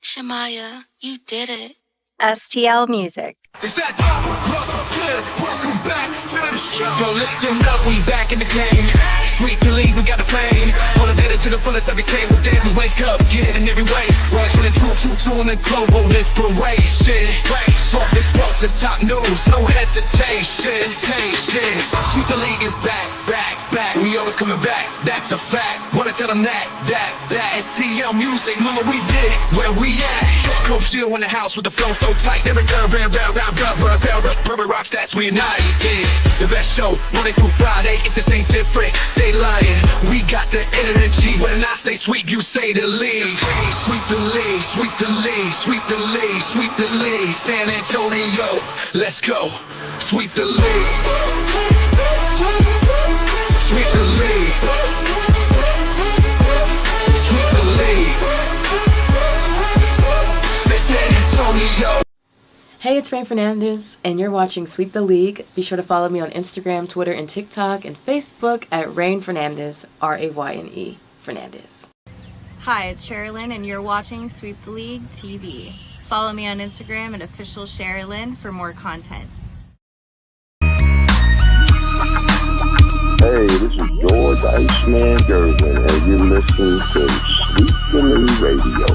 Shamaya, you did it. STL Music. Welcome back to the show. Yo, listen up, we back in the game. Sweet believe we got the flame. Motivated to the fullest every single day. We wake up, get it in every way. Right to the truth, and the global inspiration. Talk this sports and top news, no hesitation. Sweet the league is back. We always coming back, that's a fact. Wanna tell them that STL Music, mama, we did it, where we at? Coach Jill in the house with the flow so tight. Every rubber rocks, that's we united. The best show, Monday through Friday. If this ain't different, they lying. We got the energy. When I say sweep, you say the league. Sweep the league, sweep the league, sweep the league, sweep the league. San Antonio, let's go. Sweep the league. Sweep the league. Sweep the league. San Antonio. Hey, it's Rain Fernandez, and you're watching Sweep the League. Be sure to follow me on Instagram, Twitter, and TikTok, and Facebook at Rain Fernandez, R-A-Y-N-E, Fernandez. Hi, it's Sherilyn, and you're watching Sweep the League TV. Follow me on Instagram at official Sherilyn for more content. Hey, this is George Iceman Gervin, and you're listening to Sweep the League Radio.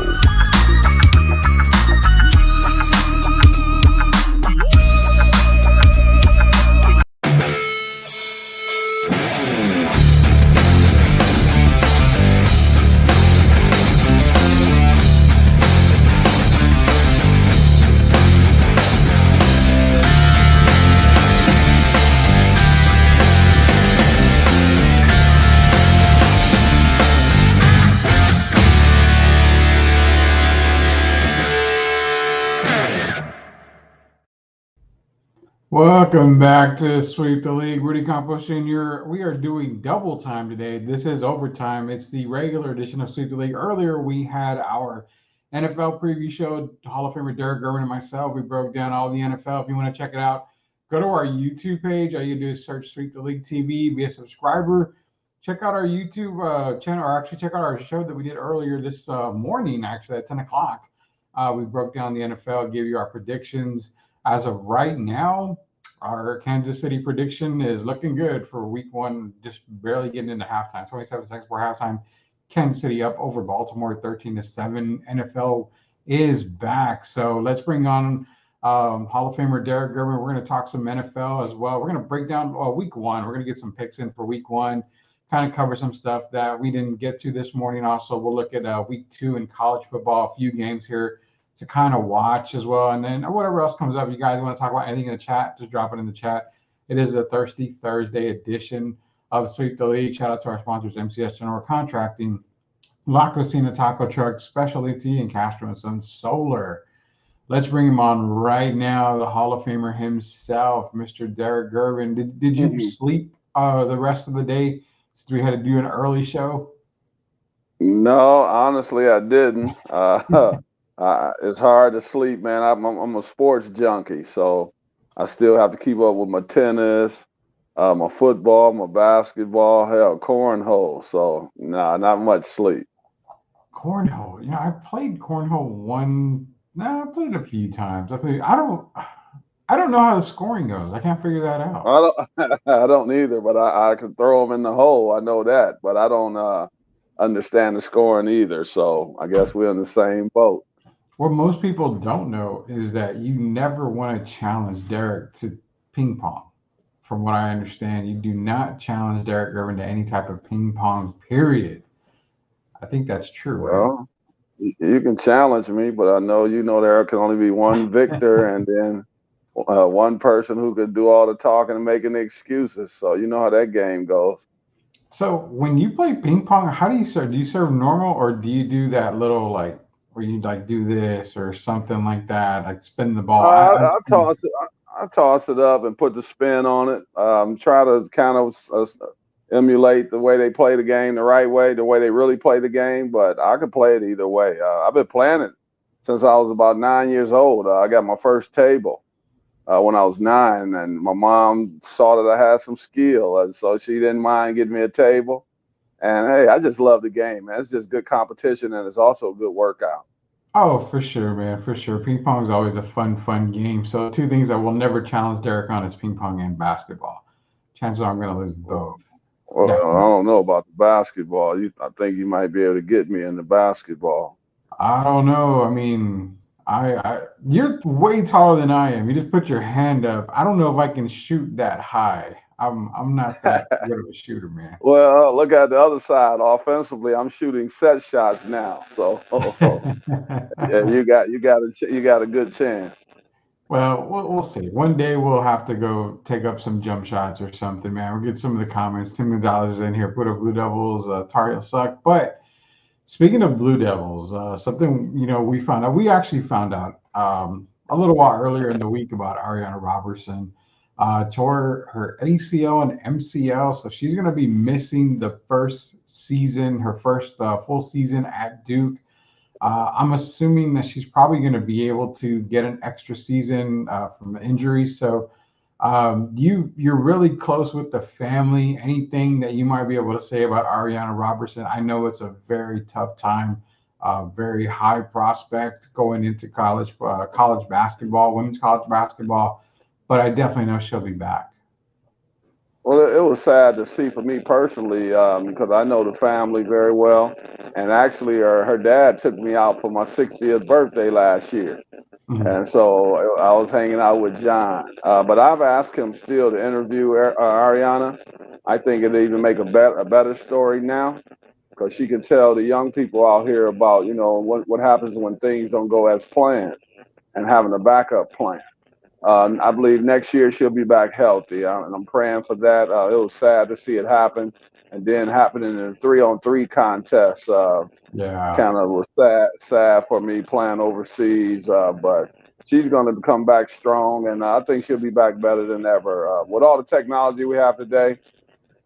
Welcome back to Sweep the League. Rudy Campos Sr. We are doing double time today. This is overtime. It's the regular edition of Sweep the League. Earlier, we had our NFL preview show. Hall of Famer Derek Gervin and myself. We broke down all the NFL. If you want to check it out, go to our YouTube page. All you do is search Sweep the League TV. Be a subscriber. Check out our YouTube channel, or actually check out our show that we did earlier this morning, actually at 10 o'clock. We broke down the NFL, gave you our predictions. As of right now, our Kansas City prediction is looking good for week one, just barely getting into halftime. 27 seconds before halftime. Kansas City up over Baltimore 13-7. NFL is back. So let's bring on Hall of Famer Derek Gervin. We're going to talk some NFL as well. We're going to break down week one. We're going to get some picks in for week one, kind of cover some stuff that we didn't get to this morning. Also, we'll look at week two in college football, a few games here to kind of watch as well. And then whatever else comes up, you guys want to talk about anything in the chat, just drop it in the chat. It is the Thirsty Thursday edition of Sweep the League. Shout out to our sponsors, MCS General Contracting, La Cocina Taco Truck, Specialty, and Castro & Sons Solar. Let's bring him on right now, the Hall of Famer himself, Mr. Derek Gervin. Did you sleep the rest of the day since we had to do an early show? No, honestly, I didn't. It's hard to sleep, man. I'm a sports junkie, so I still have to keep up with my tennis, my football, my basketball, hell, cornhole. So, nah, not much sleep. Cornhole. I played cornhole I played it a few times. I don't know how the scoring goes. I can't figure that out. I don't either, but I can throw them in the hole. I know that, but I don't understand the scoring either. So I guess we're in the same boat. What most people don't know is that you never want to challenge Derek to ping pong. From what I understand, you do not challenge Derek Gervin to any type of ping pong, period. I think that's true, right? Well, you can challenge me, but I know there can only be one victor and then one person who could do all the talking and making the excuses. So you know how that game goes. So when you play ping pong, how do you serve? Do you serve normal, or do you do that little where you do this or something like that, like spin the ball? I toss it up and put the spin on it. Try to kind of emulate the way they play the game the right way, the way they really play the game. But I could play it either way. I've been playing it since I was about 9 years old. I got my first table when I was 9, and my mom saw that I had some skill, and so she didn't mind getting me a table. And hey, I just love the game, man. It's just good competition, and it's also a good workout. Oh, for sure, man, for sure. Ping pong is always a fun game. So two things I will never challenge Derek on is ping pong and basketball. Chances are I'm going to lose both. Well, I Definitely. don't know about the basketball. I think you might be able to get me in the basketball. I don't know. I mean, you're way taller than I am. You just put your hand up. I don't know if I can shoot that high. I'm not that good of a shooter, man. Well, look at the other side. Offensively, I'm shooting set shots now. So, yeah, you got a good chance. Well, we'll see. One day we'll have to go take up some jump shots or something, man. We'll get some of the comments. Tim Gonzalez is in here. Put up Blue Devils. Tar Heel suck. But speaking of Blue Devils, something we found out. We actually found out a little while earlier in the week about Ariana Robertson. Tore her ACL and MCL, so she's going to be missing the first season, her first full season at Duke. I'm assuming that she's probably going to be able to get an extra season from the injury. So you're really close with the family. Anything that you might be able to say about Ariana Robertson? I know it's a very tough time, very high prospect going into college basketball, women's college basketball, but I definitely know she'll be back. Well, it was sad to see for me personally because I know the family very well, and actually, her dad took me out for my 60th birthday last year, Mhm. and so I was hanging out with John. But I've asked him still to interview Ariana. I think it'd even make a better story now because she can tell the young people out here about what happens when things don't go as planned and having a backup plan. I believe next year she'll be back healthy, and I'm praying for that. It was sad to see it happen, and then happening in a 3-on-3 contest. Yeah, Kind of was sad for me playing overseas, but she's going to come back strong, and I think she'll be back better than ever. With all the technology we have today,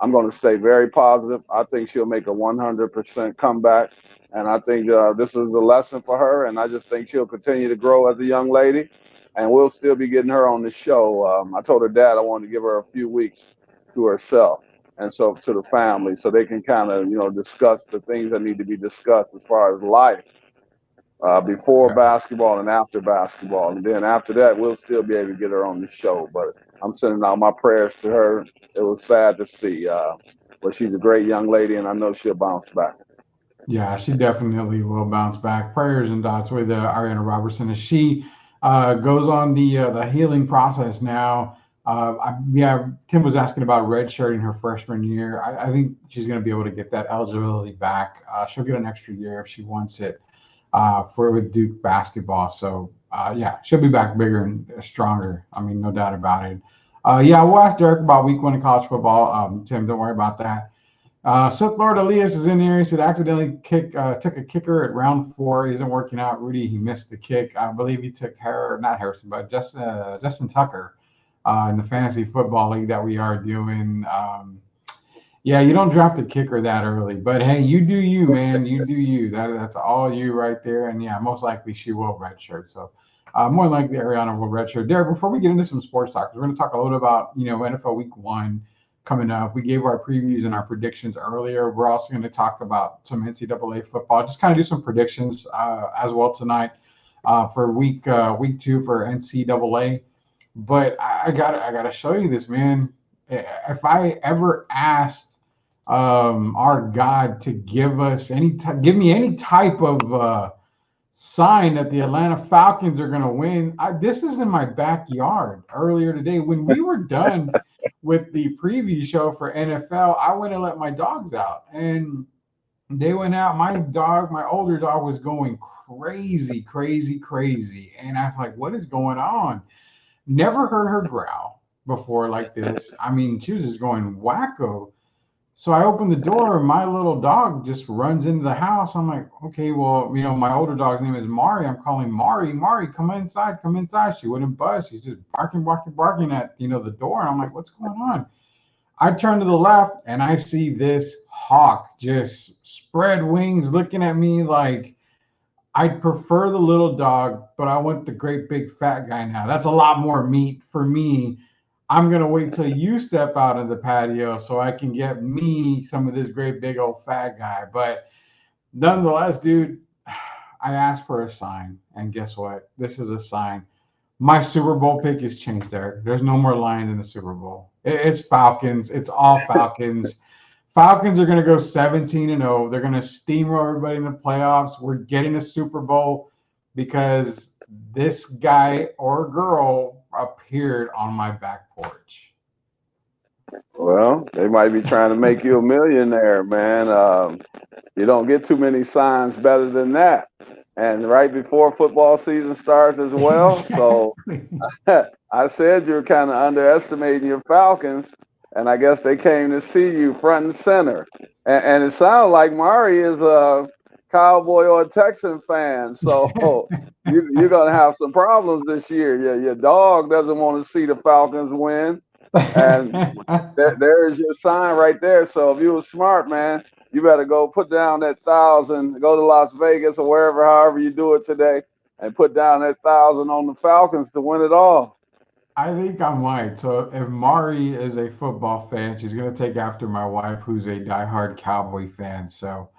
I'm going to stay very positive. I think she'll make a 100% comeback. And I think this is a lesson for her. And I just think she'll continue to grow as a young lady. And we'll still be getting her on the show. I told her dad I wanted to give her a few weeks to herself and so to the family so they can kind of, discuss the things that need to be discussed as far as life before yeah. basketball and after basketball. And then after that, we'll still be able to get her on the show. But I'm sending out my prayers to her. It was sad to see, but she's a great young lady, and I know she'll bounce back. Yeah, she definitely will bounce back. Prayers and thoughts with Ariana Robertson as she goes on the healing process now. Yeah, Tim was asking about redshirting her freshman year. I think she's going to be able to get that eligibility back. She'll get an extra year if she wants it for with Duke basketball. So yeah, she'll be back bigger and stronger. I mean, no doubt about it. Yeah, we'll ask Derek about week one of college football. Tim, don't worry about that. Sith Lord Elias is in here. He said accidentally took a kicker at round 4. He isn't working out. Rudy, he missed the kick. I believe he took not Harrison, but Justin Tucker in the fantasy football league that we are doing. Yeah, you don't draft a kicker that early, but hey, you do you, man. You do you. That's all you right there. And yeah, most likely she will redshirt. So more likely Ariana will redshirt. Derek, before we get into some sports talk, we're going to talk a little about NFL Week 1 coming up. We gave our previews and our predictions earlier. We're also going to talk about some NCAA football. Just kind of do some predictions as well tonight for week 2 for NCAA. But I gotta show you this, man. If I ever asked our God to give me any type of sign that the Atlanta Falcons are going to win. This is in my backyard earlier today when we were done with the preview show for NFL. I went and let my dogs out, and they went out. My older dog, was going crazy, crazy, crazy, and I'm like, "What is going on?" Never heard her growl before like this. I mean, she was just going wacko. So I opened the door and my little dog just runs into the house. I'm like, okay, well, my older dog's name is Mari. I'm calling Mari. Mari, come inside, come inside. She wouldn't budge. She's just barking, barking, barking at, the door. And I'm like, what's going on? I turn to the left and I see this hawk just spread wings looking at me like I'd prefer the little dog, but I want the great big fat guy now. That's a lot more meat for me. I'm gonna wait till you step out of the patio so I can get me some of this great big old fat guy. But nonetheless, dude, I asked for a sign, and guess what? This is a sign. My Super Bowl pick is changed, Derek. There's no more Lions in the Super Bowl. It's Falcons. It's all Falcons. Falcons are going to go 17-0. They're going to steamroll everybody in the playoffs. We're getting a Super Bowl because this guy or girl appeared on my back porch. Well, they might be trying to make you a millionaire, man. You don't get too many signs better than that. And right before football season starts as well. So I said you're kind of underestimating your Falcons, and I guess they came to see you front and center. And it sounds like Mari is a Cowboy or a Texan fan, so you're gonna have some problems this year. Your dog doesn't want to see the Falcons win, and there is your sign right there. So if you were smart, man, you better go put down that 1,000, go to Las Vegas or wherever, however you do it today, and put down that 1,000 on the Falcons to win it all. I think I might. So if Mari is a football fan, she's going to take after my wife, who's a diehard Cowboy fan. So,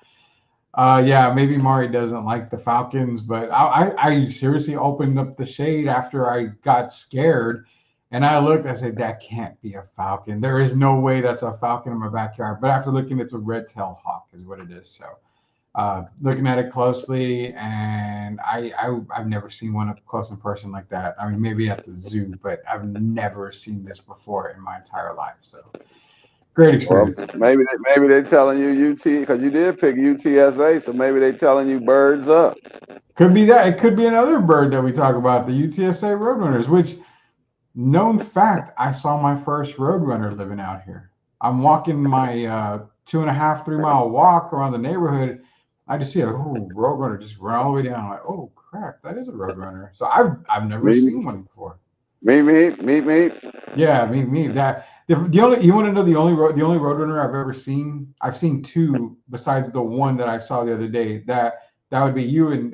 yeah, maybe Mari doesn't like the Falcons, but I seriously opened up the shade after I got scared. And I looked, I said, that can't be a Falcon. There is no way that's a Falcon in my backyard. But after looking, it's a red-tailed hawk is what it is. So looking at it closely, and I've never seen one up close in person like that. I mean, maybe at the zoo, but I've never seen this before in my entire life. So great experience. Well, maybe they're telling you UT because you did pick UTSA, so maybe they're telling you birds up. Could be that. It could be another bird that we talk about, the UTSA Roadrunners, which, known fact, I saw my first Roadrunner living out here. I'm walking my 2.5, 3 mile walk around the neighborhood. I just see a Roadrunner just run all the way down. I'm like, oh crap, that is a Roadrunner. So I've never seen one before. Me. Yeah, me. That the only, you want to know the only Roadrunner I've ever seen? I've seen two besides the one that I saw the other day. That would be you and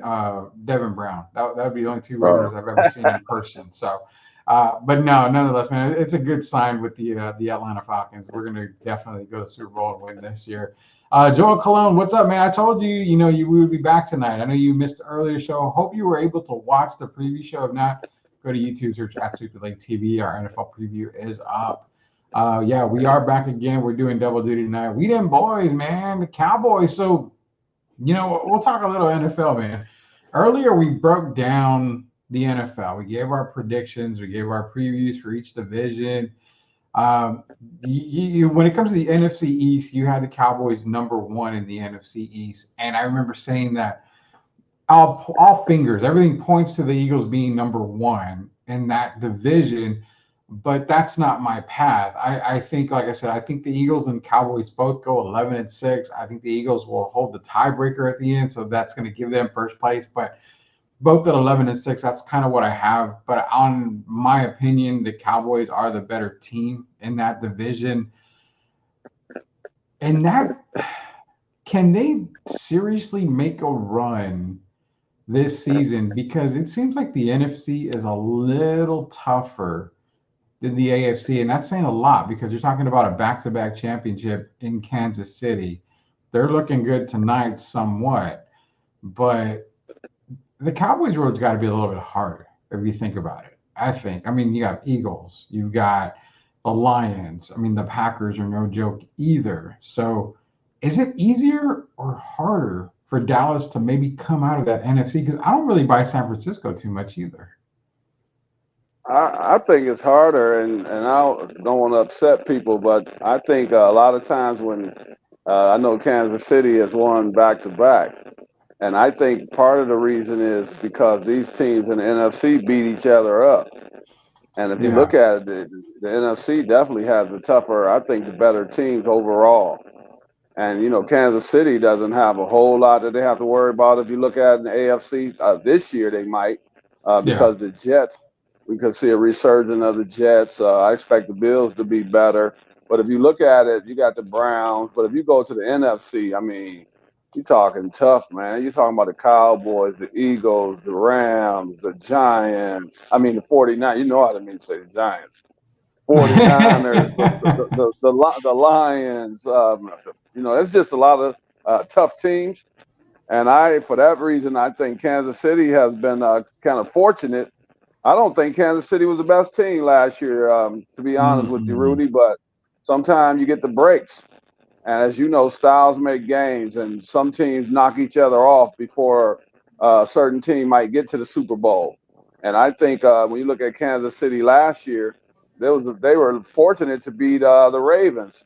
Devin Brown. That would be the only two Roadrunners I've ever seen in person. So. But no, nonetheless, man, it's a good sign with the Atlanta Falcons. We're going to definitely go to the Super Bowl and win this year. Joel Cologne, what's up, man? I told you, we would be back tonight. I know you missed the earlier show. Hope you were able to watch the preview show. If not, go to YouTube, search at Sweep the League TV. Our NFL preview is up. Yeah, we are back again. We're doing double duty tonight. We them boys, man, the Cowboys. So, we'll talk a little NFL, man. Earlier, we broke down the NFL. We gave our predictions. We gave our previews for each division. When it comes to the NFC East, you had the Cowboys number 1 in the NFC East. And I remember saying that all fingers, everything points to the Eagles being number 1 in that division. But that's not my path. I think, like I said, I think the Eagles and Cowboys both go 11-6. I think the Eagles will hold the tiebreaker at the end. So that's going to give them first place. But both at 11-6, that's kind of what I have. But on my opinion, the Cowboys are the better team in that division. And can they seriously make a run this season? Because it seems like the NFC is a little tougher than the AFC. And that's saying a lot because you're talking about a back-to-back championship in Kansas City. They're looking good tonight somewhat. But the Cowboys' road's got to be a little bit harder if you think about it. I think. I mean, you got Eagles, you've got the Lions. I mean, the Packers are no joke either. So, is it easier or harder for Dallas to maybe come out of that NFC? Because I don't really buy San Francisco too much either. I think it's harder, and I don't want to upset people, but I think a lot of times when I know Kansas City has won back-to-back. And I think part of the reason is because these teams in the NFC beat each other up. And if you look at it, the NFC definitely has the tougher, I think, the better teams overall. And, Kansas City doesn't have a whole lot that they have to worry about. If you look at in the AFC this year, they might because the Jets, we could see a resurgence of the Jets. I expect the Bills to be better. But if you look at it, you got the Browns. But if you go to the NFC, I mean, you're talking tough, man. You're talking about the Cowboys, the Eagles, the Rams, the Giants. I mean, the 49ers. You know what I mean to say the Giants. 49ers, the Lions. It's just a lot of tough teams. And for that reason, I think Kansas City has been kind of fortunate. I don't think Kansas City was the best team last year, to be honest with you, Mm-hmm. Rudy. But sometimes you get the breaks. And as you know, styles make games, and some teams knock each other off before a certain team might get to the Super Bowl. And I think when you look at Kansas City last year, they were fortunate to beat the Ravens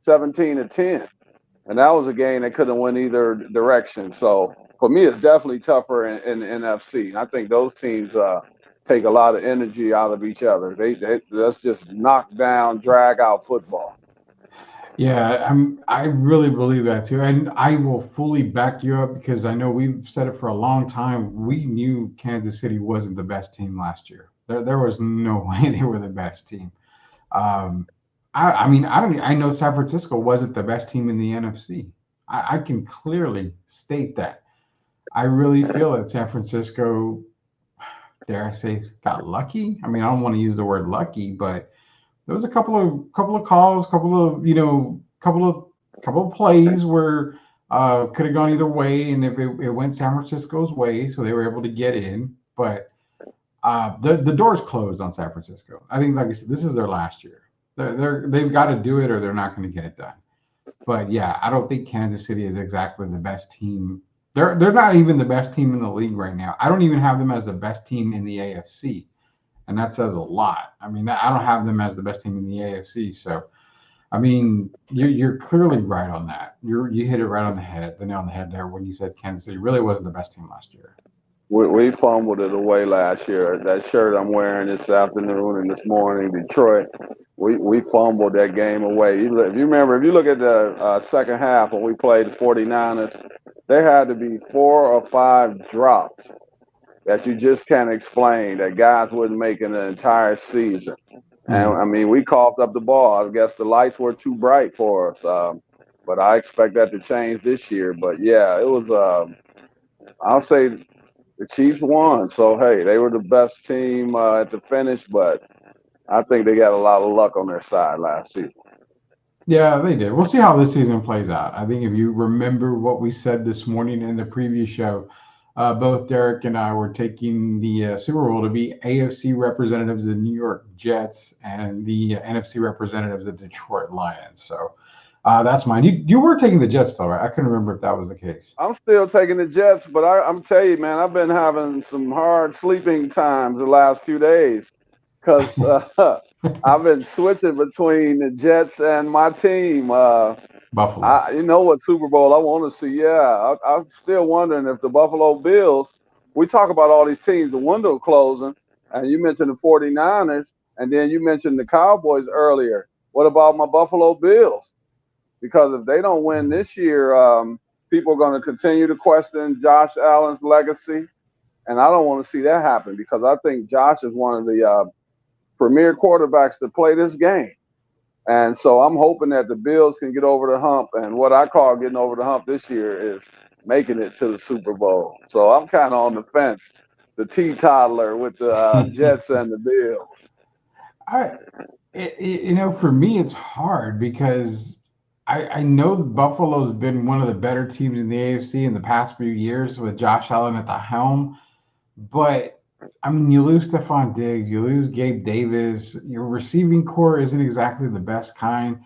17-10, and that was a game they couldn't win either direction. So for me, it's definitely tougher in the NFC. And I think those teams take a lot of energy out of each other. They That's just knock down, drag out football. Yeah, I really believe that too. And I will fully back you up because I know we've said it for a long time. We knew Kansas City wasn't the best team last year. There was no way they were the best team. Um, I mean, I know San Francisco wasn't the best team in the NFC. I can clearly state that. I really feel that San Francisco, dare I say, got lucky. I mean, I don't want to use the word lucky, but there was a couple of calls, couple of plays where could have gone either way, and if it went San Francisco's way, so they were able to get in. But the doors closed on San Francisco. I think, like I said, this is their last year. They've got to do it, or they're not going to get it done. But yeah, I don't think Kansas City is exactly the best team. They're not even the best team in the league right now. I don't even have them as the best team in the AFC, and that says a lot. I mean, I don't have them as the best team in the AFC. So, I mean, you're clearly right on that. You hit it right on the head, the nail on the head there when you said Kansas City really wasn't the best team last year. We fumbled it away last year. That shirt I'm wearing this afternoon and this morning, Detroit, we fumbled that game away. If you remember, if you look at the second half when we played the 49ers, there had to be 4 or 5 drops that you just can't explain that guys wouldn't make in the entire season. And Mhm. I mean, we coughed up the ball. I guess the lights were too bright for us. But I expect that to change this year. But yeah, it was. I'll say the Chiefs won. So hey, they were the best team at the finish. But I think they got a lot of luck on their side last season. Yeah, they did. We'll see how this season plays out. I think if you remember what we said this morning in the previous show, both Derek and I were taking the Super Bowl to be AFC representatives, the New York Jets, and the NFC representatives, the Detroit Lions. So that's mine. You were taking the Jets, though, right? I couldn't remember if that was the case. I'm still taking the Jets, but I'm telling you, man, I've been having some hard sleeping times the last few days because I've been switching between the Jets and my team. Buffalo. You know what Super Bowl I want to see? Yeah, I'm still wondering if the Buffalo Bills. We talk about all these teams, the window closing, and you mentioned the 49ers, and then you mentioned the Cowboys earlier. What about my Buffalo Bills? Because if they don't win this year, people are going to continue to question Josh Allen's legacy, and I don't want to see that happen because I think Josh is one of the premier quarterbacks to play this game. And so I'm hoping that the Bills can get over the hump. And what I call getting over the hump this year is making it to the Super Bowl. So I'm kind of on the fence, the teetotaler with the Jets and the Bills. I, for me, it's hard because I know Buffalo's been one of the better teams in the AFC in the past few years with Josh Allen at the helm. But I mean, you lose Stephon Diggs, you lose Gabe Davis. Your receiving core isn't exactly the best kind.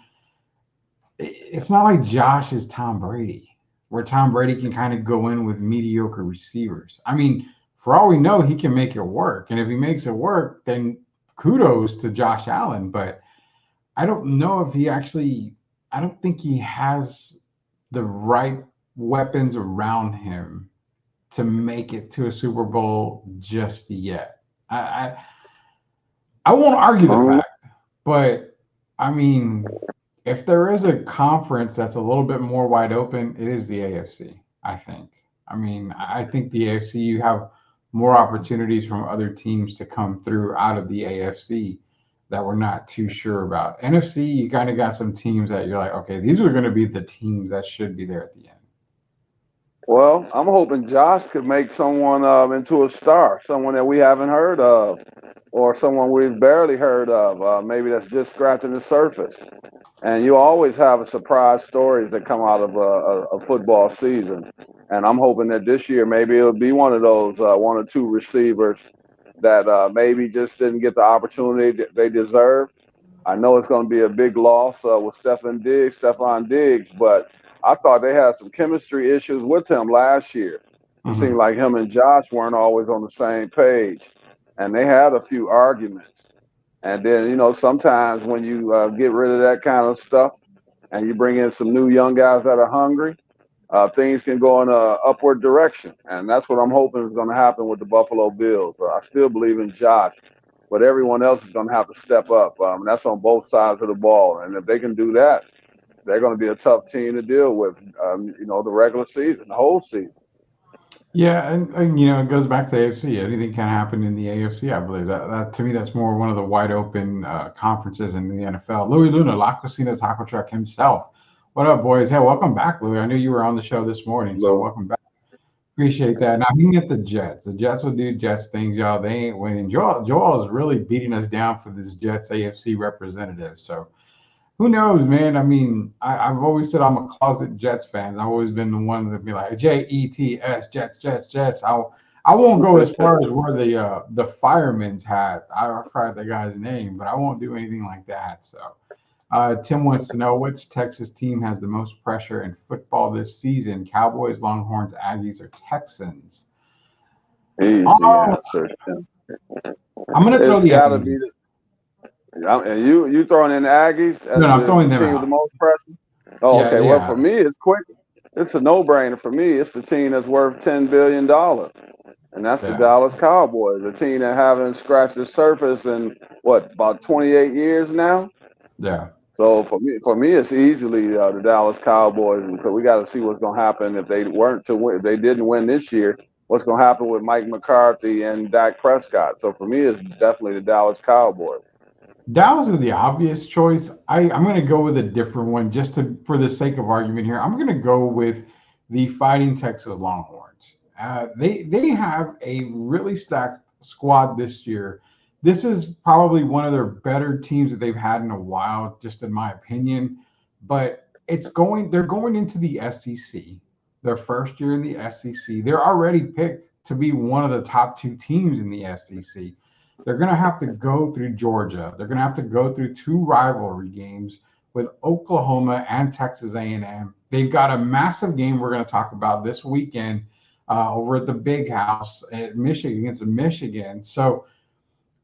It's not like Josh is Tom Brady, where Tom Brady can kind of go in with mediocre receivers. I mean, for all we know, he can make it work. And if he makes it work, then kudos to Josh Allen. But I don't know if he actually, I don't think he has the right weapons around him to make it to a Super Bowl just yet. I won't argue the Um, fact, but I mean, if there is a conference that's a little bit more wide open, it is the AFC, I think. I mean, I think the AFC, you have more opportunities from other teams to come through out of the AFC that we're not too sure about. NFC, you kind of got some teams that you're like, okay, these are going to be the teams that should be there at the end. well, I'm hoping Josh could make someone into a star, someone that we haven't heard of, or someone we've barely heard of. Maybe that's just scratching the surface. And you always have surprise stories that come out of a football season. And I'm hoping that this year maybe it'll be one of those one or two receivers that maybe just didn't get the opportunity that they deserve. I know it's going to be a big loss with Stephon Diggs, but I thought they had some chemistry issues with him last year. It seemed like him and Josh weren't always on the same page, and they had a few arguments. And then, sometimes when you get rid of that kind of stuff and you bring in some new young guys that are hungry, things can go in a upward direction. And that's what I'm hoping is going to happen with the Buffalo Bills. I still believe in Josh, but everyone else is going to have to step up. That's on both sides of the ball. And if they can do that, they're going to be a tough team to deal with, the regular season, the whole season. Yeah, and it goes back to the AFC. Anything can happen in the AFC. I believe that to me, that's more one of the wide open conferences in the NFL. Louis Luna, La Cocina Taco Truck himself. What up, boys? Hey, welcome back, Louis. I knew you were on the show this morning, so welcome back. Appreciate that. Now he can get the Jets. The Jets will do Jets things, y'all. They ain't winning. Joel is really beating us down for this Jets AFC representative. So who knows, man? I mean, I've always said I'm a closet Jets fan. I've always been the one that be like Jets, Jets, Jets, Jets. I won't go as far as where the firemen's hat. I forgot the guy's name, but I won't do anything like that. So Tim wants to know which Texas team has the most pressure in football this season: Cowboys, Longhorns, Aggies, or Texans? Easy answer. I'm going to throw the gotta Aggies. be and you throwing in the Aggies as No, I'm throwing them team out. with the most pressure? Oh, Yeah, okay. yeah. Well, for me, it's quick. It's a no-brainer for me. It's the team that's worth $10 billion, and that's the Dallas Cowboys, a team that haven't scratched the surface in about 28 years now. Yeah. So for me, it's easily the Dallas Cowboys, because we got to see what's going to happen if they weren't to win. If they didn't win this year, what's going to happen with Mike McCarthy and Dak Prescott? So for me, it's definitely the Dallas Cowboys. Dallas is the obvious choice. I'm going to go with a different one just for the sake of argument here. I'm going to go with the Fighting Texas Longhorns. They have a really stacked squad this year. This is probably one of their better teams that they've had in a while, just in my opinion. But they're going into the SEC, their first year in the SEC. They're already picked to be one of the top two teams in the SEC. They're going to have to go through Georgia. They're going to have to go through two rivalry games with Oklahoma and Texas A&M. They've got a massive game we're going to talk about this weekend over at the Big House at Michigan against Michigan. So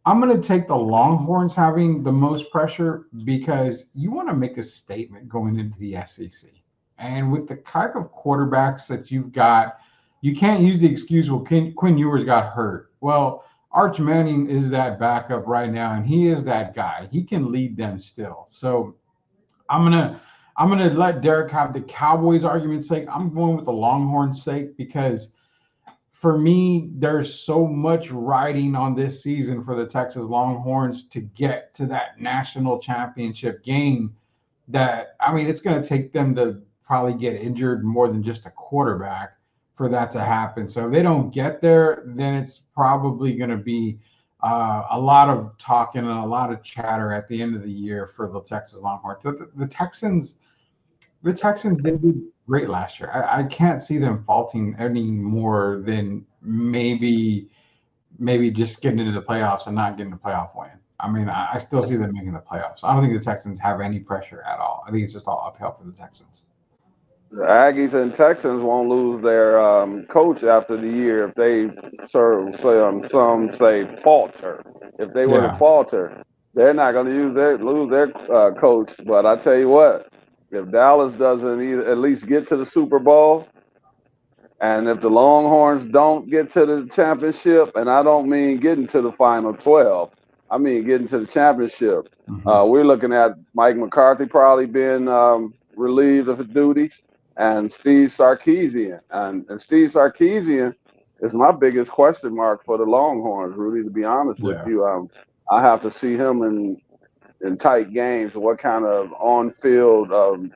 I'm going to take the Longhorns having the most pressure because you want to make a statement going into the SEC. And with the type of quarterbacks that you've got, you can't use the excuse, well, Quinn Ewers got hurt. Well, Arch Manning is that backup right now, and he is that guy. He can lead them still. So I'm gonna let Derek have the Cowboys argument's sake. I'm going with the Longhorns' sake because for me, there's so much riding on this season for the Texas Longhorns to get to that national championship game that, I mean, it's going to take them to probably get injured more than just a quarterback for that to happen. So if they don't get there, then it's probably going to be a lot of talking and a lot of chatter at the end of the year for the Texas Longhorns. The Texans did do great last year. I can't see them faulting any more than maybe just getting into the playoffs and not getting a playoff win. I mean, I still see them making the playoffs. I don't think the Texans have any pressure at all. I think it's just all uphill for the Texans. The Aggies and Texans won't lose their coach after the year if they some say falter. If they were to falter, they're not going to lose their coach. But I tell you what, if Dallas doesn't at least get to the Super Bowl, and if the Longhorns don't get to the championship, and I don't mean getting to the final 12, I mean getting to the championship, we're looking at Mike McCarthy probably being relieved of his duties, and Steve Sarkisian. And Steve Sarkisian is my biggest question mark for the Longhorns, Rudy, to be honest with you. I have to see him in tight games, what kind of on-field,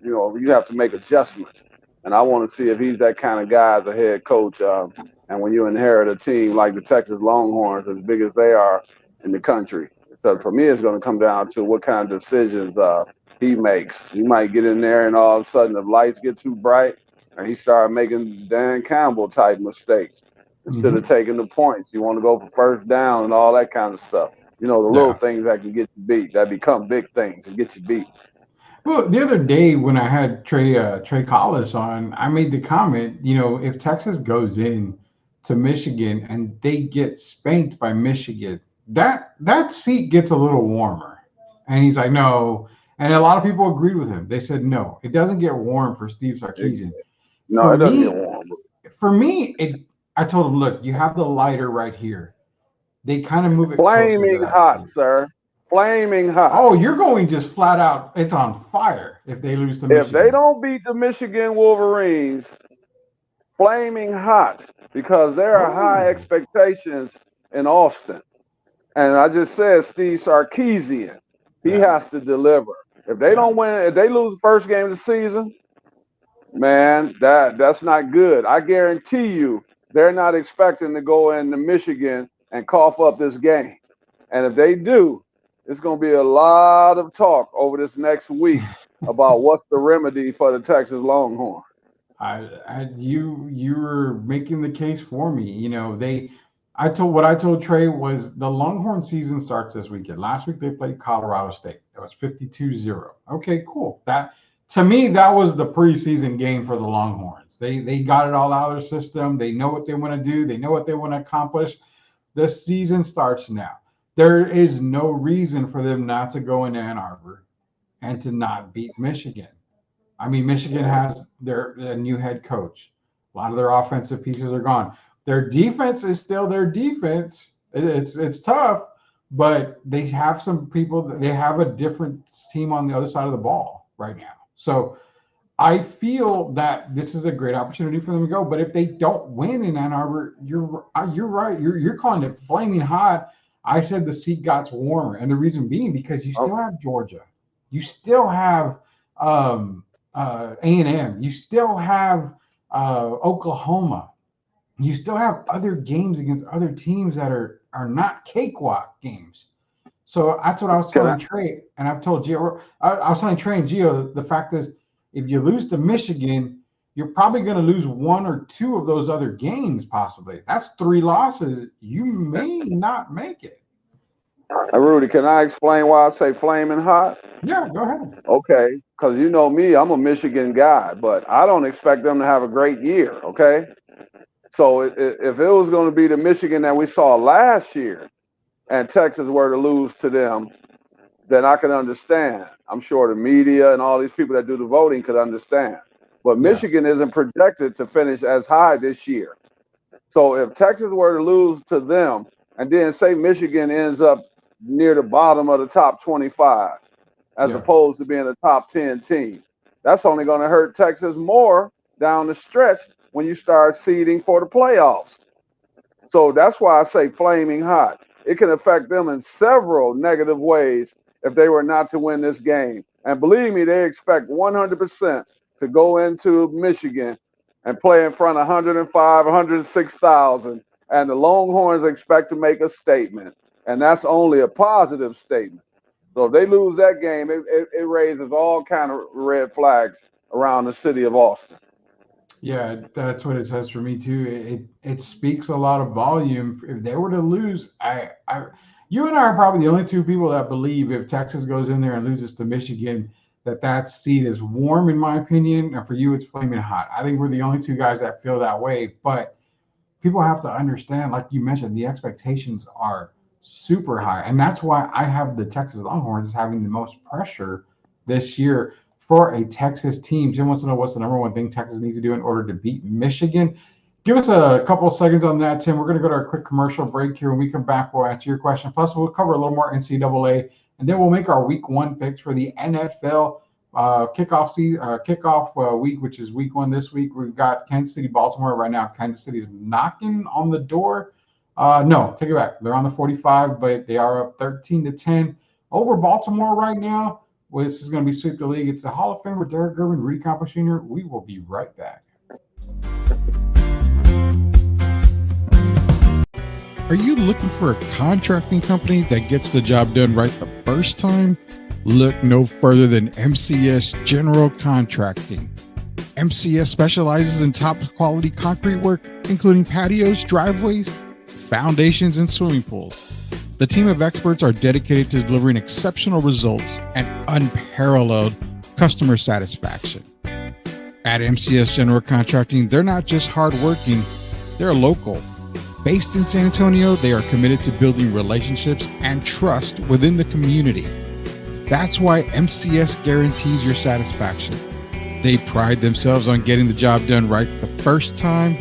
you have to make adjustments. And I want to see if he's that kind of guy as a head coach. And when you inherit a team like the Texas Longhorns, as big as they are in the country. So for me, it's going to come down to what kind of decisions he makes. He might get in there and all of a sudden the lights get too bright and he started making Dan Campbell type mistakes instead of taking the points. You want to go for first down and all that kind of stuff. You know, the little things that can get you beat, that become big things and get you beat. Well, the other day when I had Trey Collis on, I made the comment, you know, if Texas goes in to Michigan and they get spanked by Michigan, that seat gets a little warmer. And he's like, no. And a lot of people agreed with him. They said, no, it doesn't get warm for Steve Sarkisian. No, it doesn't get warm. For me, I told him, look, you have the lighter right here. They kind of move it flaming hot, seat. Sir. Flaming hot. Oh, you're going just flat out. It's on fire if they lose to Michigan. If they don't beat the Michigan Wolverines, flaming hot, because there are high expectations in Austin. And I just said Steve Sarkisian, he has to deliver. If they don't win, if they lose the first game of the season, man, that's not good. I guarantee you they're not expecting to go into Michigan and cough up this game. And if they do, it's going to be a lot of talk over this next week about what's the remedy for the Texas Longhorns. You were making the case for me. You know, I told Trey was the Longhorn season starts this weekend. Last week they played Colorado State. It was 52-0. Okay, cool. That to me, that was the preseason game for the Longhorns. They got it all out of their system. They know what they want to do. They know what they want to accomplish. The season starts now. There is no reason for them not to go in Ann Arbor and to not beat Michigan. I mean, Michigan has their new head coach. A lot of their offensive pieces are gone. Their defense is still their defense. It's tough, but they have some people. They have a different team on the other side of the ball right now. So I feel that this is a great opportunity for them to go. But if they don't win in Ann Arbor, you're right. You're calling it flaming hot. I said the seat got warmer, and the reason being because you still have Georgia, you still have A&M, you still have Oklahoma, you still have other games against other teams that are not cakewalk games. So that's what I was telling Trey, and I've told Gio. I was telling Trey and Gio, the fact is, if you lose to Michigan, you're probably going to lose one or two of those other games, possibly. That's 3 losses. You may not make it. Rudy, can I explain why I say flaming hot? Yeah, go ahead. Okay, because you know me, I'm a Michigan guy, but I don't expect them to have a great year, okay? So if it was going to be the Michigan that we saw last year and Texas were to lose to them, then I could understand. I'm sure the media and all these people that do the voting could understand. But Michigan isn't projected to finish as high this year. So if Texas were to lose to them and then say Michigan ends up near the bottom of the top 25 as opposed to being a top 10 team, that's only going to hurt Texas more down the stretch when you start seeding for the playoffs. So that's why I say flaming hot. It can affect them in several negative ways if they were not to win this game. And believe me, they expect 100% to go into Michigan and play in front of 105, 106,000. And the Longhorns expect to make a statement. And that's only a positive statement. So if they lose that game, it raises all kind of red flags around the city of Austin. Yeah, that's what it says for me too. It speaks a lot of volume. If they were to lose, you and I are probably the only 2 people that believe if Texas goes in there and loses to Michigan, that seat is warm, in my opinion. And for you, it's flaming hot. I think we're the only 2 guys that feel that way. But people have to understand, like you mentioned, the expectations are super high. And that's why I have the Texas Longhorns having the most pressure this year for a Texas team. Jim wants to know what's the number one thing Texas needs to do in order to beat Michigan. Give us a couple of seconds on that, Tim. We're going to go to our quick commercial break here. When we come back, we'll answer your question. Plus, we'll cover a little more NCAA, and then we'll make our week 1 picks for the NFL kickoff week, which is week 1 this week. We've got Kansas City, Baltimore right now. Kansas City's knocking on the door. No, take it back. They're on the 45, but they are up 13-10 over Baltimore right now. Well, this is going to be Sweep the League. It's the Hall of Famer Derek Gervin, Rudy Campos Jr. We will be right back. Are you looking for a contracting company that gets the job done right the first time? Look no further than MCS General Contracting. MCS specializes in top quality concrete work, including patios, driveways, foundations, and swimming pools. The team of experts are dedicated to delivering exceptional results and unparalleled customer satisfaction. At MCS General Contracting, they're not just hardworking, they're local. Based in San Antonio, they are committed to building relationships and trust within the community. That's why MCS guarantees your satisfaction. They pride themselves on getting the job done right the first time,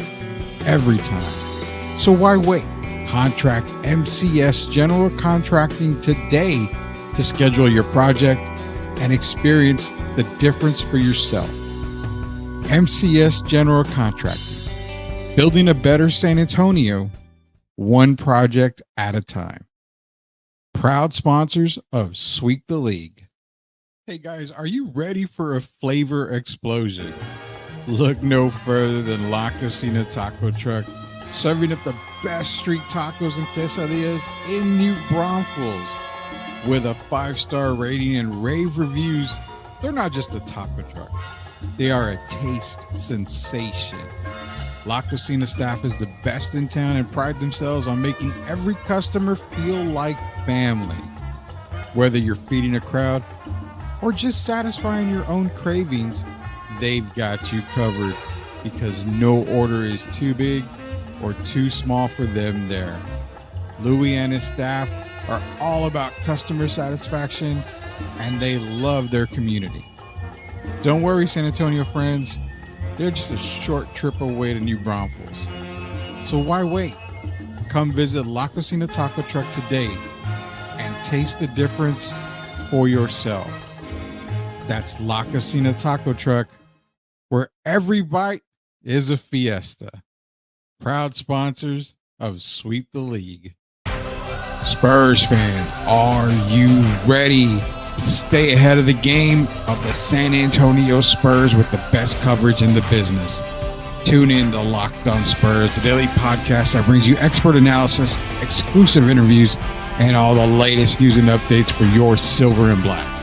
every time. So why wait? Contract MCS General Contracting today to schedule your project and experience the difference for yourself. MCS General Contracting, building a better San Antonio, one project at a time. Proud sponsors of Sweep the League. Hey guys, are you ready for a flavor explosion? Look no further than La Cocina Taco Truck, serving up the best street tacos and quesadillas in New Braunfels. With a 5-star rating and rave reviews, they're not just a taco truck. They are a taste sensation. La Cocina staff is the best in town and pride themselves on making every customer feel like family. Whether you're feeding a crowd or just satisfying your own cravings, they've got you covered because no order is too big or too small for them there. Louis and his staff are all about customer satisfaction, and they love their community. Don't worry, San Antonio friends. They're just a short trip away to New Braunfels. So why wait? Come visit La Cocina Taco Truck today and taste the difference for yourself. That's La Cocina Taco Truck, where every bite is a fiesta. Proud sponsors of Sweep the League. Spurs fans, are you ready to stay ahead of the game of the San Antonio Spurs with the best coverage in the business? Tune in to Locked On Spurs, the daily podcast that brings you expert analysis, exclusive interviews, and all the latest news and updates for your silver and black.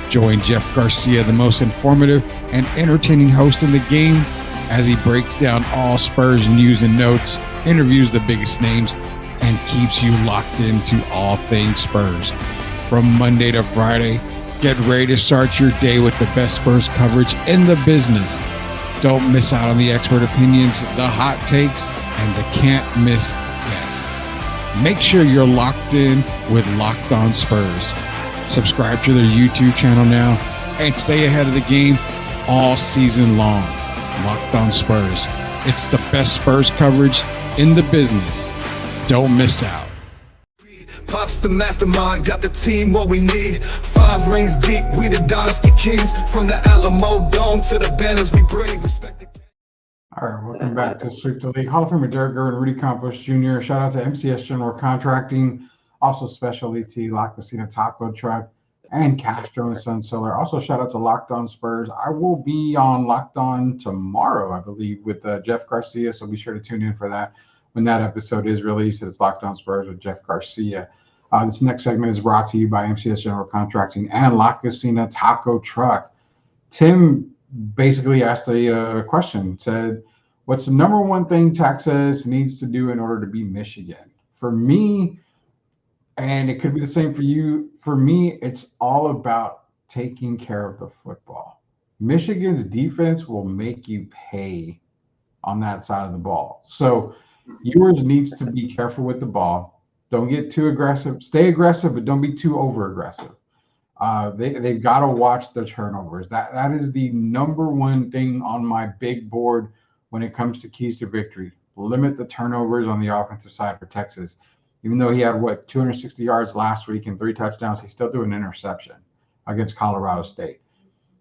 Join Jeff Garcia, the most informative and entertaining host in the game, as he breaks down all Spurs news and notes, interviews the biggest names, and keeps you locked into all things Spurs. From Monday to Friday, get ready to start your day with the best Spurs coverage in the business. Don't miss out on the expert opinions, the hot takes, and the can't miss guests. Make sure you're locked in with Locked On Spurs. Subscribe to their YouTube channel now and stay ahead of the game all season long. Locked On Spurs. It's the best Spurs coverage in the business. Don't miss out. Pops the mastermind, got the team what we need. 5 rings deep, we the dynasty kings. From the Alamo Dome to the banners we bring. All right, welcome back to Sweep the League. Hall of Famer Derek Gerwin, Rudy Campos Jr. Shout out to MCS General Contracting, also Specialty La Cocina Taco Truck, and Castro and Sun Solar. Also, shout out to Locked On Spurs. I will be on Locked On tomorrow, I believe, with Jeff Garcia, so be sure to tune in for that when that episode is released. It's Locked On Spurs with Jeff Garcia. This next segment is brought to you by MCS General Contracting and La Cocina Taco Truck. Tim basically asked a question, said, what's the number one thing Texas needs to do in order to beat Michigan? For me, and it could be the same for you, for me, it's all about taking care of the football. Michigan's defense will make you pay on that side of the ball. So yours needs to be careful with the ball. Don't get too aggressive. Stay aggressive, but don't be too over-aggressive. They've got to watch the turnovers. That is the number one thing on my big board when it comes to keys to victory. Limit the turnovers on the offensive side for Texas. Even though he had, 260 yards last week and 3 touchdowns, he still threw an interception against Colorado State.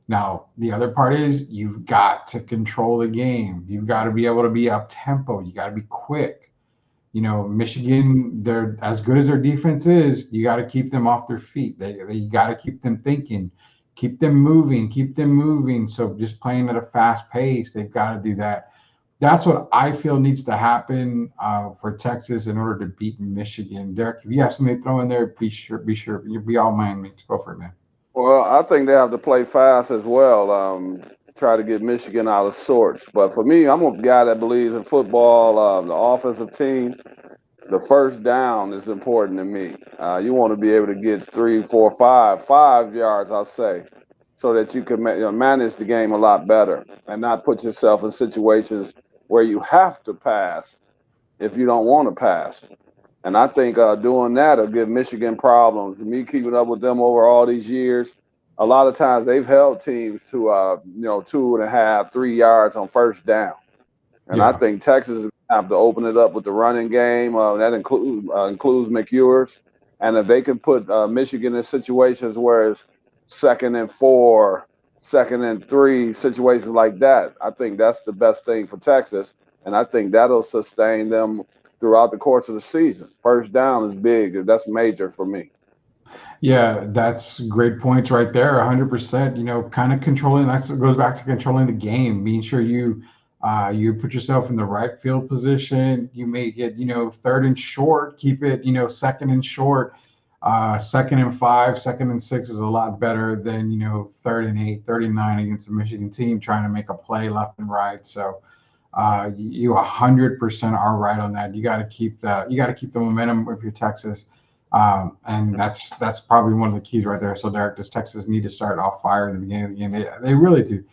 Now, the other part is you've got to control the game. You've got to be able to be up-tempo. You got to be quick. You know, Michigan, they're as good as their defense is, you got to keep them off their feet. They got to keep them thinking, keep them moving. So just playing at a fast pace, they've got to do that. That's what I feel needs to happen for Texas in order to beat Michigan. Derek, if you have something to throw in there, be sure. You'll be all mine. Go for it, man. Well, I think they have to play fast as well. try to get Michigan out of sorts. But for me, I'm a guy that believes in football. The offensive team, the first down is important to me. You want to be able to get 3, 4, 5 yards, I'll say, so that you can manage the game a lot better and not put yourself in situations where you have to pass if you don't want to pass. And I think doing that will give Michigan problems. Me keeping up with them over all these years, a lot of times they've held teams to 2.5, 3 yards on first down. And I think Texas is going to have to open it up with the running game. That includes McEwers. And if they can put Michigan in situations where it's 2nd and 4, 2nd and 3, situations like that, I think that's the best thing for Texas. And I think that'll sustain them throughout the course of the season. First down is big. That's major for me. Yeah, that's great points right there. 100%. Kind of controlling. That goes back to controlling the game, being sure you put yourself in the right field position. You make it 3rd and short. Keep it 2nd and short. 2nd and 5, 2nd and 6 is a lot better than 3rd and 8, 3rd and 9 against a Michigan team trying to make a play left and right. So you 100% are right on that. You got to keep the momentum if you're Texas. And that's probably one of the keys right there. So, Derek, does Texas need to start off fire in the beginning of the game? They really do.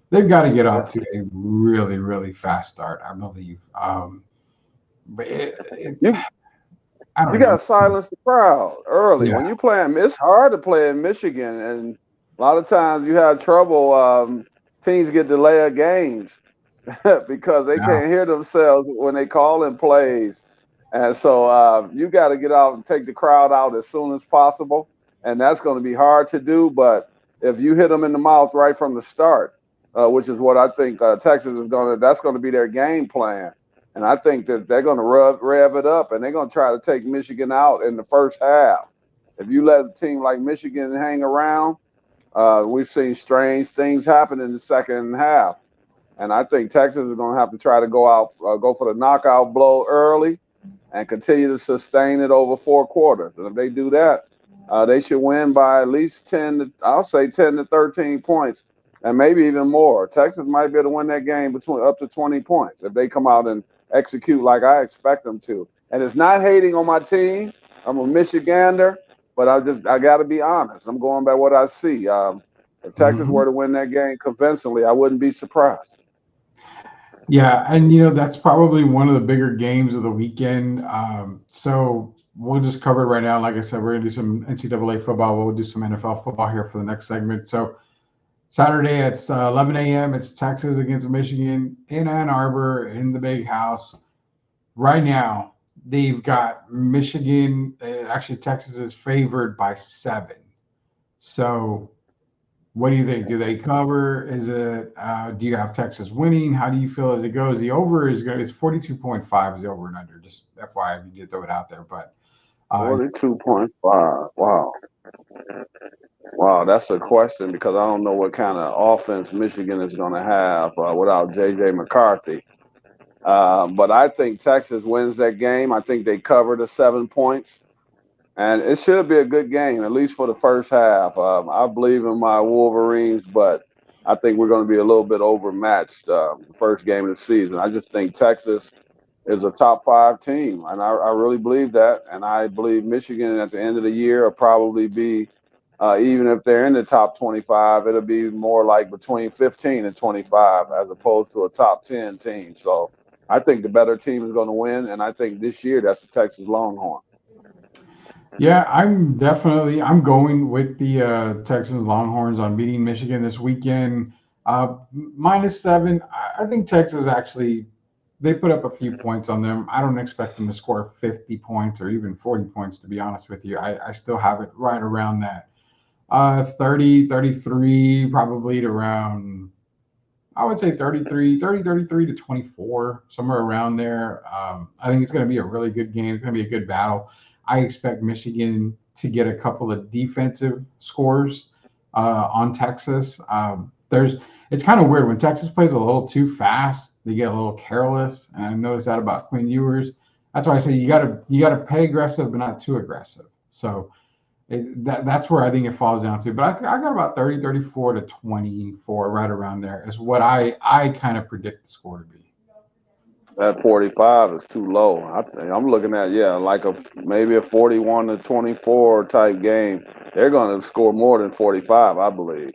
They've got to get off to a really, really fast start, I believe. But you got to silence the crowd early. When you play them, it's hard to play in Michigan. And a lot of times you have trouble. Teams get delay of games because they can't hear themselves when they call in plays. And so you got to get out and take the crowd out as soon as possible. And that's going to be hard to do. But if you hit them in the mouth right from the start, which is what I think Texas is that's going to be their game plan. And I think that they're going to rev it up and they're going to try to take Michigan out in the first half. If you let a team like Michigan hang around, we've seen strange things happen in the second half. And I think Texas is going to have to try to go for the knockout blow early and continue to sustain it over 4 quarters. And if they do that, they should win by at least 10 to 13 points, and maybe even more. Texas might be able to win that game up to 20 points if they come out and execute like I expect them to. And it's not hating on my team. I'm a Michigander, but I got to be honest. I'm going by what I see. If Texas were to win that game convincingly, I wouldn't be surprised. Yeah, and that's probably one of the bigger games of the weekend. So we'll just cover it right now. Like I said, we're gonna do some NCAA football. We'll do some NFL football here for the next segment. So Saturday at 11 a.m. It's Texas against Michigan in Ann Arbor in the Big House. Right now, they've got Michigan. Actually, Texas is favored by 7. So what do you think? Do they cover? Is it? Do you have Texas winning? How do you feel that it goes? The over is going. It's 42.5 is the over and under. Just FYI, if you did throw it out there, but 42.5. Wow, that's a question because I don't know what kind of offense Michigan is going to have without J.J. McCarthy. But I think Texas wins that game. I think they cover the 7 points. And it should be a good game, at least for the first half. I believe in my Wolverines, but I think we're going to be a little bit overmatched the first game of the season. I just think Texas is a top 5 team, and I really believe that. And I believe Michigan at the end of the year will probably be, even if they're in the top 25, it'll be more like between 15 and 25 as opposed to a top 10 team. So I think the better team is going to win, and I think this year that's the Texas Longhorn. Yeah, I'm going with the Texans Longhorns on beating Michigan this weekend. -7. I think Texas actually, they put up a few points on them. I don't expect them to score 50 points or even 40 points, to be honest with you. I still have it right around that. 30, 33, probably to around, I would say 33 to 24, somewhere around there. I think it's going to be a really good game. It's going to be a good battle. I expect Michigan to get a couple of defensive scores on Texas. It's kind of weird when Texas plays a little too fast. They get a little careless, and I noticed that about Quinn Ewers. That's why I say you got to play aggressive, but not too aggressive. So That's where I think it falls down to. But I got about 30, 34 to 24, right around there is what I kind of predict the score to be. That 45 is too low. I think I'm looking at like maybe a 41 to 24 type game. They're going to score more than 45, I believe.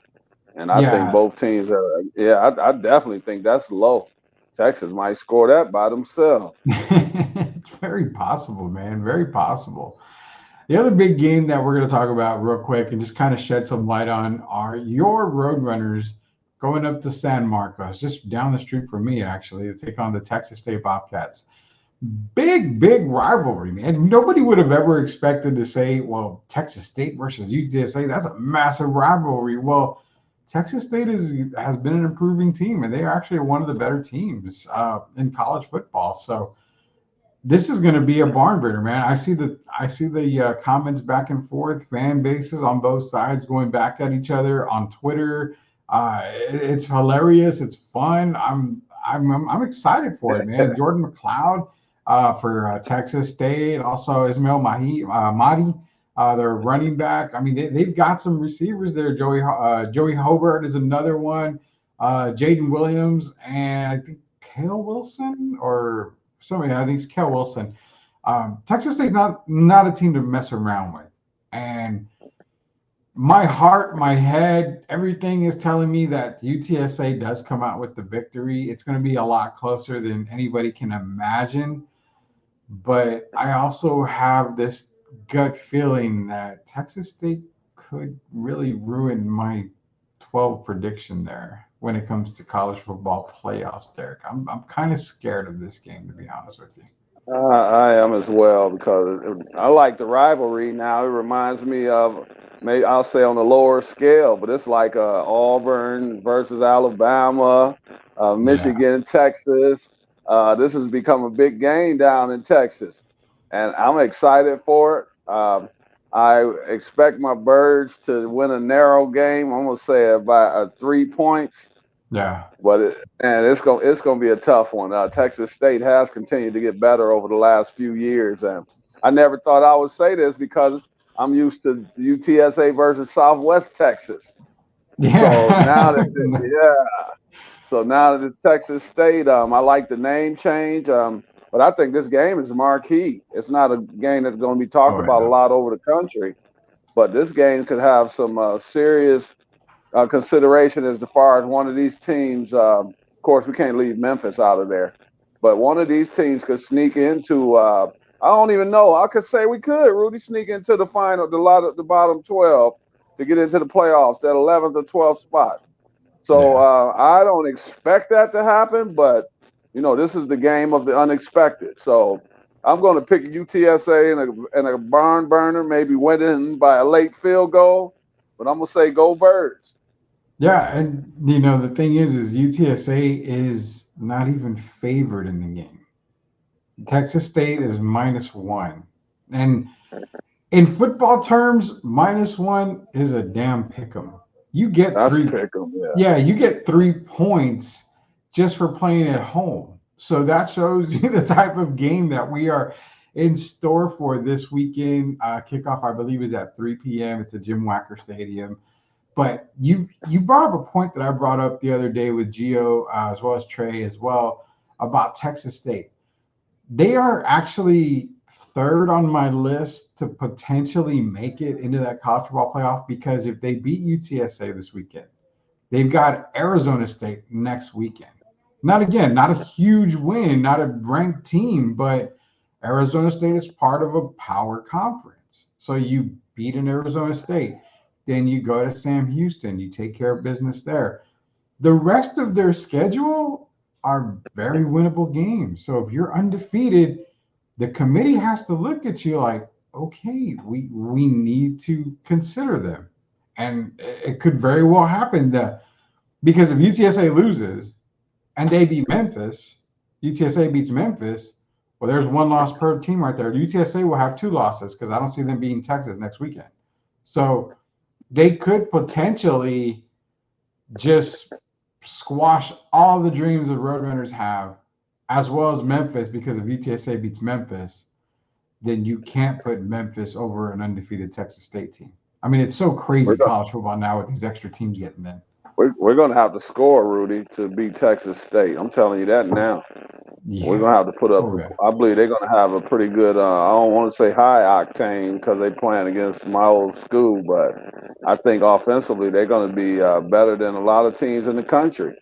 And I think Yeah, both teams are. Yeah, I definitely think that's low. Texas might score that by themselves. it's very possible, man. Very possible. The other big game that we're going to talk about real quick and just kind of shed some light on are your Roadrunners going up to San Marcos, just down the street from me, actually, to take on the Texas State Bobcats. Big rivalry, man. Nobody would have ever expected to say, well, Texas State versus UTSA, that's a massive rivalry. Well, Texas State has been an improving team, and they are actually one of the better teams in college football. So this is going to be a barn burner, man. I see the comments back and forth, fan bases on both sides going back at each other on Twitter. It's hilarious. It's fun. I'm excited for it, man. Jordan McLeod for Texas State, also Ismail Mahdi, their running back. I mean, they've got some receivers there. Joey Hobart is another one. Jaden Williams and I think Kale Wilson or somebody. I think it's Kel Wilson. Texas State's not a team to mess around with, and my heart, my head, everything is telling me that UTSA does come out with the victory. It's going to be a lot closer than anybody can imagine, but I also have this gut feeling that Texas State could really ruin my 12 prediction there when it comes to college football playoffs, Derek. I'm kind of scared of this game, to be honest with you. I am as well because I like the rivalry now. It reminds me of maybe I'll say on a lower scale, but it's like Auburn versus Alabama, Yeah. Michigan, Texas. This has become a big game down in Texas, and I'm excited for it. I expect my Birds to win a narrow game. I'm gonna say about 3 points. Yeah. But it's gonna be a tough one. Texas State has continued to get better over the last few years, and I never thought I would say this because I'm used to UTSA versus Southwest Texas. So now that Yeah. it's Texas State, I like the name change. But I think this game is marquee. It's not a game that's going to be talked Oh, about a yeah. lot over the country, but this game could have some serious consideration as far as one of these teams. Of course, we can't leave Memphis out of there, but one of these teams could sneak into. I don't even know. I could say we could, Rudy, sneak into the final, the bottom 12 to get into the playoffs, that 11th or 12th spot. So Yeah. I don't expect that to happen, but this is the game of the unexpected. So I'm going to pick UTSA in a barn burner, maybe winning by a late field goal. But I'm gonna say go Birds. Yeah, and the thing is UTSA is not even favored in the game. Texas State is -1. And in football terms, -1 is a damn pick 'em. You get That's three, pick 'em. Yeah. yeah, you get 3 points just for playing at home. So that shows you the type of game that we are in store for this weekend. Kickoff, I believe, is at 3 p.m. It's at Jim Wacker Stadium. But you brought up a point that I brought up the other day with Gio as well as Trey as well about Texas State. They are actually third on my list to potentially make it into that college football playoff because if they beat UTSA this weekend, they've got Arizona State next weekend. Not a huge win, not a ranked team, but Arizona State is part of a power conference. So you beat an Arizona State, then you go to Sam Houston, you take care of business there. The rest of their schedule are very winnable games. So if you're undefeated, the committee has to look at you like, okay, we need to consider them. And it could very well happen that because if UTSA loses and they beat Memphis, UTSA beats Memphis, well, there's one loss per team right there. UTSA will have 2 losses because I don't see them beating Texas next weekend. So they could potentially just squash all the dreams the Roadrunners have, as well as Memphis, because if UTSA beats Memphis, then you can't put Memphis over an undefeated Texas State team. I mean, it's so crazy We're college football now with these extra teams getting in. we're going to have to score, Rudy, to beat Texas State. I'm telling you that now. Yeah. We're going to have to put up. Oh, yeah. I believe they're going to have a pretty good. I don't want to say high octane because they're playing against my old school, but I think offensively they're going to be better than a lot of teams in the country.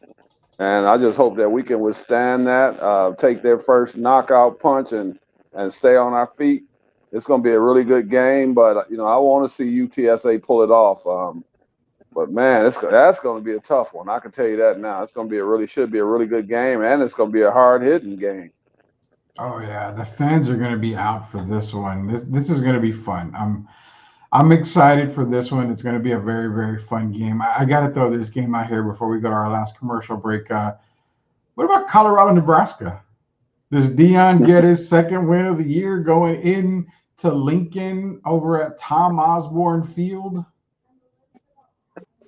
And I just hope that we can withstand that, take their first knockout punch, and stay on our feet. It's going to be a really good game, but I want to see UTSA pull it off. But man, that's going to be a tough one. I can tell you that now. It's going to be should be a really good game, and it's going to be a hard hitting game. Oh yeah, the fans are going to be out for this one. This is going to be fun. I'm excited for this one. It's going to be a very, very fun game. I got to throw this game out here before we go to our last commercial break. What about Colorado, Nebraska? Does Deion get his second win of the year going in to Lincoln over at Tom Osborne Field?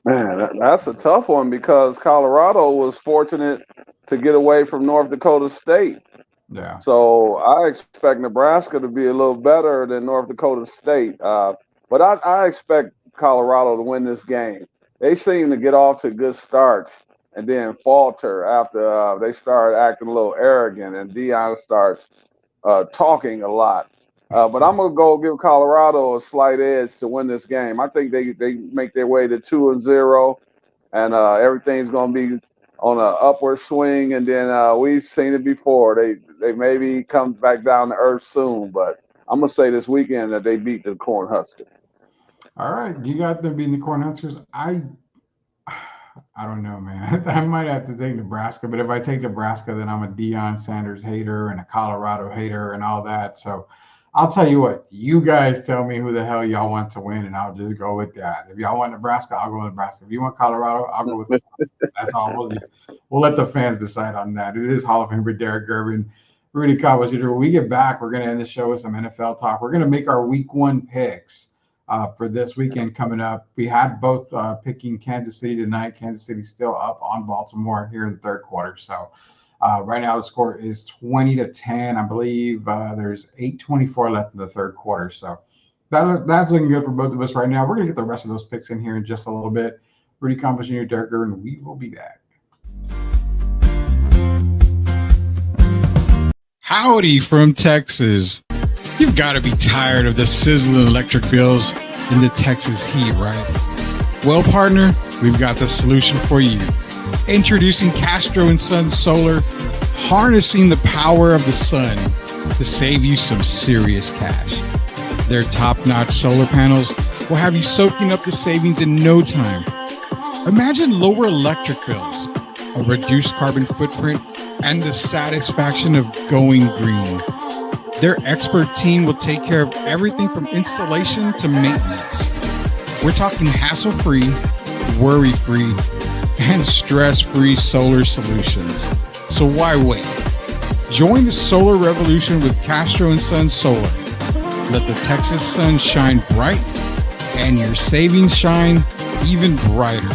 Man, that's a tough one because Colorado was fortunate to get away from North Dakota State. Yeah. So I expect Nebraska to be a little better than North Dakota State. But I expect Colorado to win this game. They seem to get off to good starts and then falter after they start acting a little arrogant and Deion starts talking a lot. But I'm gonna go give Colorado a slight edge to win this game. I think they make their way to 2-0, and everything's gonna be on an upward swing. And then we've seen it before. They maybe come back down to earth soon. But I'm gonna say this weekend that they beat the Cornhuskers. All right, you got them beating the Cornhuskers. I don't know, man. I might have to take Nebraska, but if I take Nebraska, then I'm a Deion Sanders hater and a Colorado hater and all that. So I'll tell you what, you guys tell me who the hell y'all want to win, and I'll just go with that. If y'all want Nebraska, I'll go with Nebraska. If you want Colorado, I'll go with That's all we'll do. We'll let the fans decide on that. It is Hall of Famer Derek Gervin, Rudy Campos Jr. When we get back, we're going to end the show with some NFL talk. We're going to make our week 1 picks for this weekend coming up. We had both picking Kansas City tonight. Kansas City still up on Baltimore here in the third quarter. So right now the score is 20-10. I believe there's 8:24 left in the third quarter. So that's looking good for both of us right now. We're going to get the rest of those picks in here in just a little bit. Rudy Campos Jr., Derek Gervin, we will be back. Howdy from Texas. You've got to be tired of the sizzling electric bills in the Texas heat, right? Well, partner, we've got the solution for you. Introducing Castro & Sons Solar, harnessing the power of the sun to save you some serious cash. Their top-notch solar panels will have you soaking up the savings in no time. Imagine lower electric bills, a reduced carbon footprint, and the satisfaction of going green. Their expert team will take care of everything from installation to maintenance. We're talking hassle-free, worry-free, and stress-free solar solutions. So why wait? Join the solar revolution with Castro & Sons Solar. Let the Texas sun shine bright and your savings shine even brighter.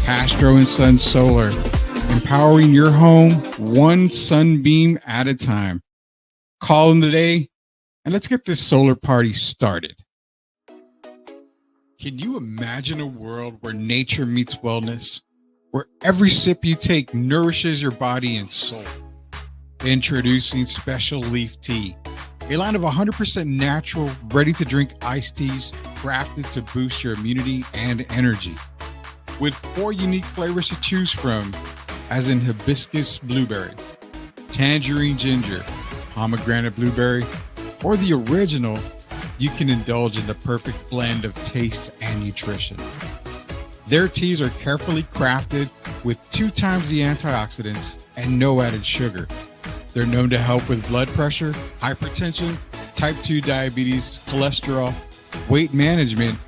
Castro & Sons Solar, empowering your home one sunbeam at a time. Call them today and let's get this solar party started. Can you imagine a world where nature meets wellness, where every sip you take nourishes your body and soul? Introducing Special Leaf Tea, a line of 100% natural, ready-to-drink iced teas crafted to boost your immunity and energy. With 4 unique flavors to choose from, as in hibiscus blueberry, tangerine ginger, pomegranate blueberry, or the original, you can indulge in the perfect blend of taste and nutrition. Their teas are carefully crafted with 2 times the antioxidants and no added sugar. They're known to help with blood pressure, hypertension, type 2 diabetes, cholesterol, weight management,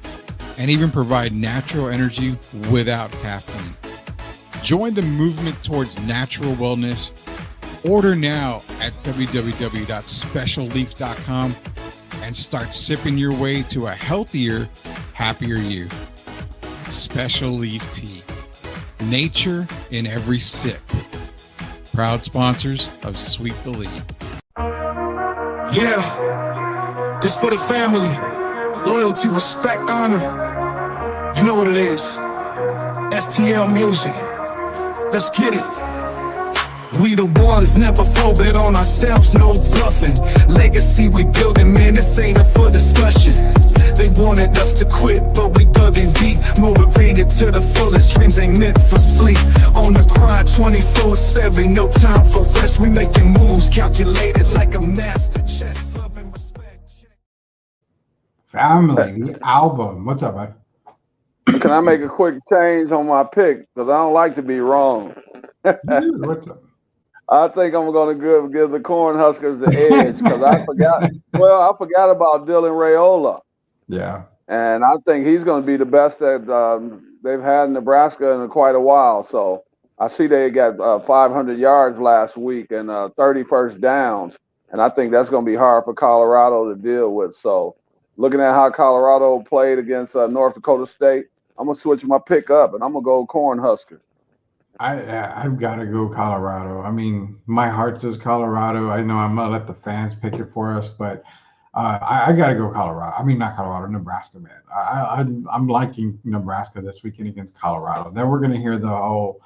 and even provide natural energy without caffeine. Join the movement towards natural wellness. Order now at www.specialleaf.com and start sipping your way to a healthier, happier you. Special Leaf Tea. Nature in every sip. Proud sponsors of Sweet Believe. Yeah. This for the family. Loyalty, respect, honor. You know what it is. STL music. Let's get it. We the ones, never folded on ourselves, no bluffing. Legacy we building, man, this ain't up for discussion. They wanted us to quit, but we dug in deep. Motivated to the fullest, dreams ain't meant for sleep. On the grind 24/7, no time for rest. We making moves, calculated like a master chess. Love and respect. Family, the album. What's up, bud? Can I make a quick change on my pick? Because I don't like to be wrong. Dude, what's up? I think I'm going to give the Cornhuskers the edge because I forgot. Well, I forgot about Dylan Raiola. Yeah. And I think he's going to be the best that they've had in Nebraska in quite a while. So I see they got 500 yards last week and 30 first downs. And I think that's going to be hard for Colorado to deal with. So looking at how Colorado played against North Dakota State, I'm going to switch my pick up, and I'm going to go Cornhuskers. I've got to go Colorado. I mean, my heart says Colorado. I know I'm going to let the fans pick it for us, but I got to go Colorado. I mean, not Colorado, Nebraska, man. I'm liking Nebraska this weekend against Colorado. Then we're going to hear the whole,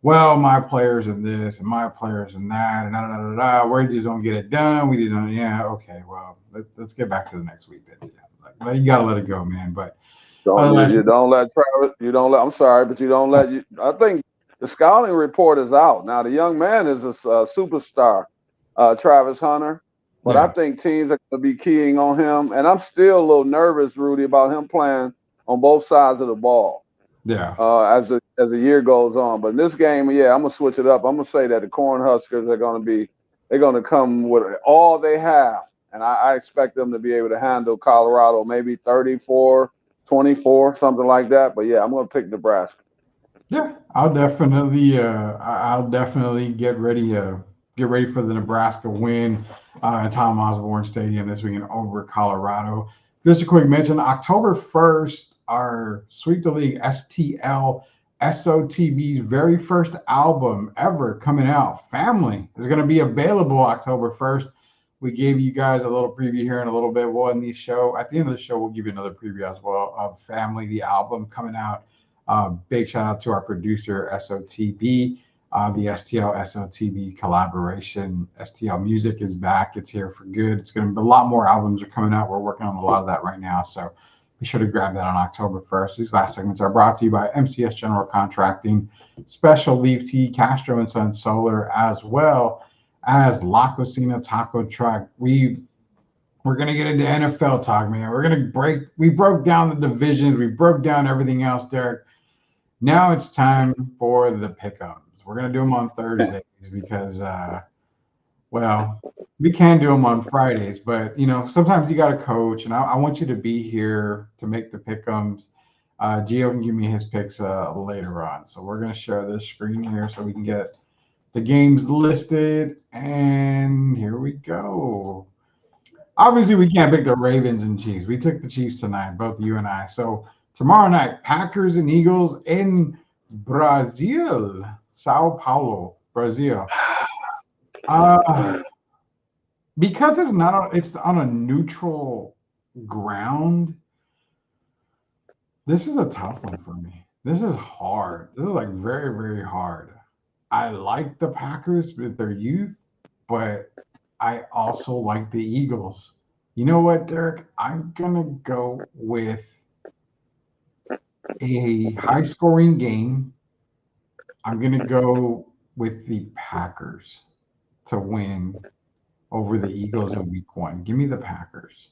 well, my players in this and my players in that, and we just don't get it done. We didn't. Yeah, okay. Well, let's get back to the next week then. Yeah, like, you got to let it go, man. But you don't let Travis. You don't let. I'm sorry, but you don't let. I think the scouting report is out now. The young man is a superstar, Travis Hunter. But yeah. I think teams are going to be keying on him, and I'm still a little nervous, Rudy, about him playing on both sides of the ball. Yeah. As the year goes on, but in this game, yeah, I'm gonna switch it up. I'm gonna say that the Cornhuskers they're gonna come with all they have, and I expect them to be able to handle Colorado, maybe 34-24, something like that. But yeah, I'm gonna pick Nebraska. Yeah, I'll definitely get ready for the Nebraska win at Tom Osborne Stadium this weekend over Colorado. Just a quick mention: October 1st, our Sweep the League STL SOTB's very first album ever coming out, Family, is going to be available October 1st. We gave you guys a little preview here in a little bit. Well, in the show, at the end of the show, we'll give you another preview as well of Family, the album coming out. Big shout out to our producer, SOTB, the STL SOTB collaboration. STL Music is back. It's here for good. It's going to be a lot more albums are coming out. We're working on a lot of that right now. So be sure to grab that on October 1st. These last segments are brought to you by MCS General Contracting, Special Leaf Tea, Castro and Son Solar, as well as La Cocina Taco Truck. We're going to get into NFL talk, man. We broke down the divisions. We broke down everything else, Derek. Now it's time for the pick'ems. We're going to do them on Thursdays because, we can do them on Fridays, but, sometimes you got to coach, and I want you to be here to make the pick'ems. Gio can give me his picks later on. So we're going to share this screen here so we can get the games listed, and here we go. Obviously, we can't pick the Ravens and Chiefs. We took the Chiefs tonight, both you and I. So tomorrow night, Packers and Eagles in Brazil, Sao Paulo, Brazil. Because it's on a neutral ground. This is a tough one for me. This is hard. This is like very, very hard. I like the Packers with their youth, but I also like the Eagles. You know what, Derek? I'm gonna go with a high-scoring game. I'm going to go with the Packers to win over the Eagles in week 1. Give me the Packers.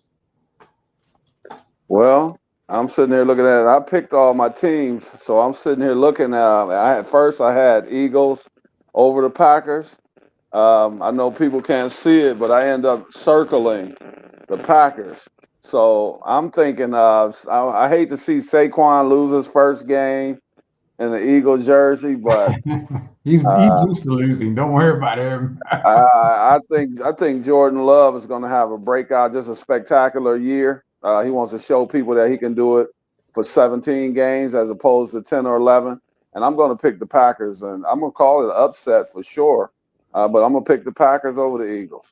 Well, I'm sitting here looking at it. I picked all my teams, so I'm sitting here looking at I had Eagles over the Packers. I know people can't see it, but I end up circling the Packers. So I'm thinking I hate to see Saquon lose his first game in the Eagle jersey, but he's used to losing. Don't worry about him. I think Jordan Love is going to have a breakout, just a spectacular year. He wants to show people that he can do it for 17 games as opposed to 10 or 11. And I'm going to pick the Packers, and I'm going to call it an upset for sure. But I'm going to pick the Packers over the Eagles.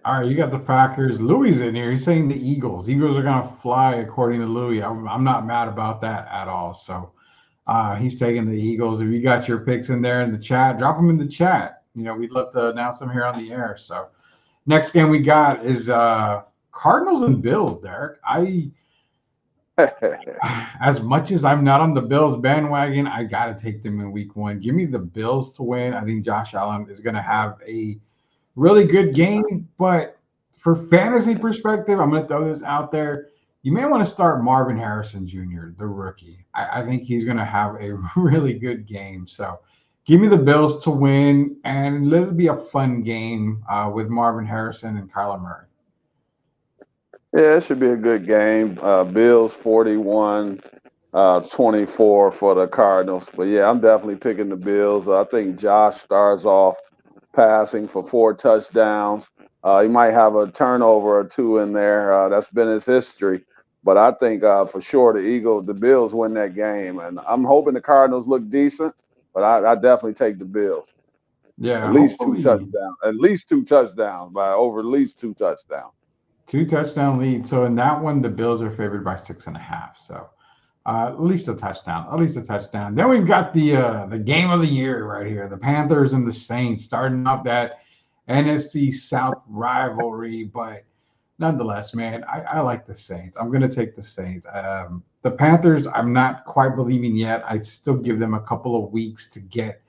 All right, you got the Packers. Louis in here. He's saying the Eagles. Eagles are going to fly, according to Louis. I'm not mad about that at all. So he's taking the Eagles. If you got your picks in there in the chat, drop them in the chat. We'd love to announce them here on the air. So next game we got is Cardinals and Bills, Derek. As much as I'm not on the Bills bandwagon, I got to take them in week one. Give me the Bills to win. I think Josh Allen is going to have a really good game, but for fantasy perspective, I'm going to throw this out there. You may want to start Marvin Harrison Jr., the rookie. I think he's going to have a really good game. So give me the Bills to win, and let it be a fun game with Marvin Harrison and Kyler Murray. Yeah, it should be a good game. Bills 41, 24 for the Cardinals. But yeah, I'm definitely picking the Bills. I think Josh starts off passing for 4 touchdowns. He might have a turnover or 2 in there. That's been his history. But I think for sure the Bills win that game. And I'm hoping the Cardinals look decent, but I definitely take the Bills. Yeah, At least 2 hopefully touchdowns. At least 2 touchdowns by over at least 2 touchdowns. 2 touchdown lead. So in that one, the Bills are favored by 6.5. So at least a touchdown. At least a touchdown. Then we've got the game of the year right here. The Panthers and the Saints starting off that NFC South rivalry. But nonetheless, man, I like the Saints. I'm going to take the Saints. The Panthers, I'm not quite believing yet. I still give them a couple of weeks to get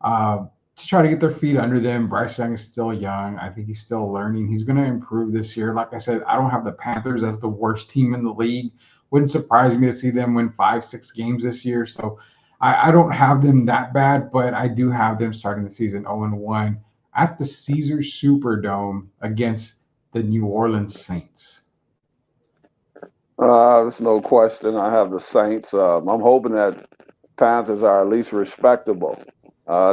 to try to get their feet under them. Bryce Young is still young. I think he's still learning. He's going to improve this year. Like I said, I don't have the Panthers as the worst team in the league. Wouldn't surprise me to see them win 5-6 games this year. So I don't have them that bad, but I do have them starting the season 0-1 at the Caesars Superdome against the New Orleans Saints. There's no question. I have the Saints. I'm hoping that Panthers are at least respectable.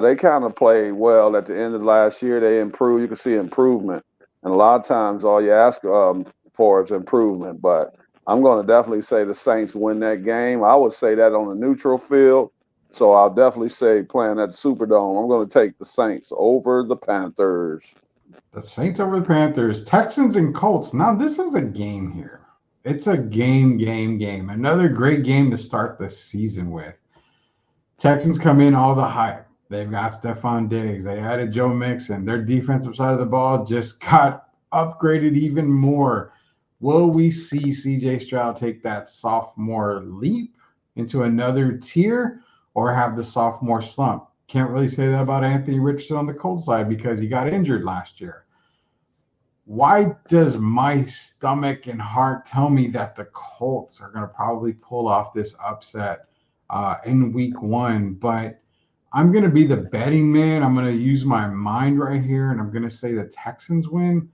They kind of played well at the end of last year. They improved. You can see improvement. And a lot of times all you ask for is improvement. But I'm going to definitely say the Saints win that game. I would say that on a neutral field. So I'll definitely say playing at the Superdome, I'm going to take the Saints over the Panthers. The Saints over the Panthers. Texans and Colts. Now, this is a game here. It's a game. Another great game to start the season with. Texans come in all the hype. They've got Stephon Diggs. They added Joe Mixon. Their defensive side of the ball just got upgraded even more. Will we see C.J. Stroud take that sophomore leap into another tier or have the sophomore slump? Can't really say that about Anthony Richardson on the Colts side because he got injured last year. Why does my stomach and heart tell me that the Colts are going to probably pull off this upset in week one? But I'm going to be the betting man. I'm going to use my mind right here, and I'm going to say the Texans win.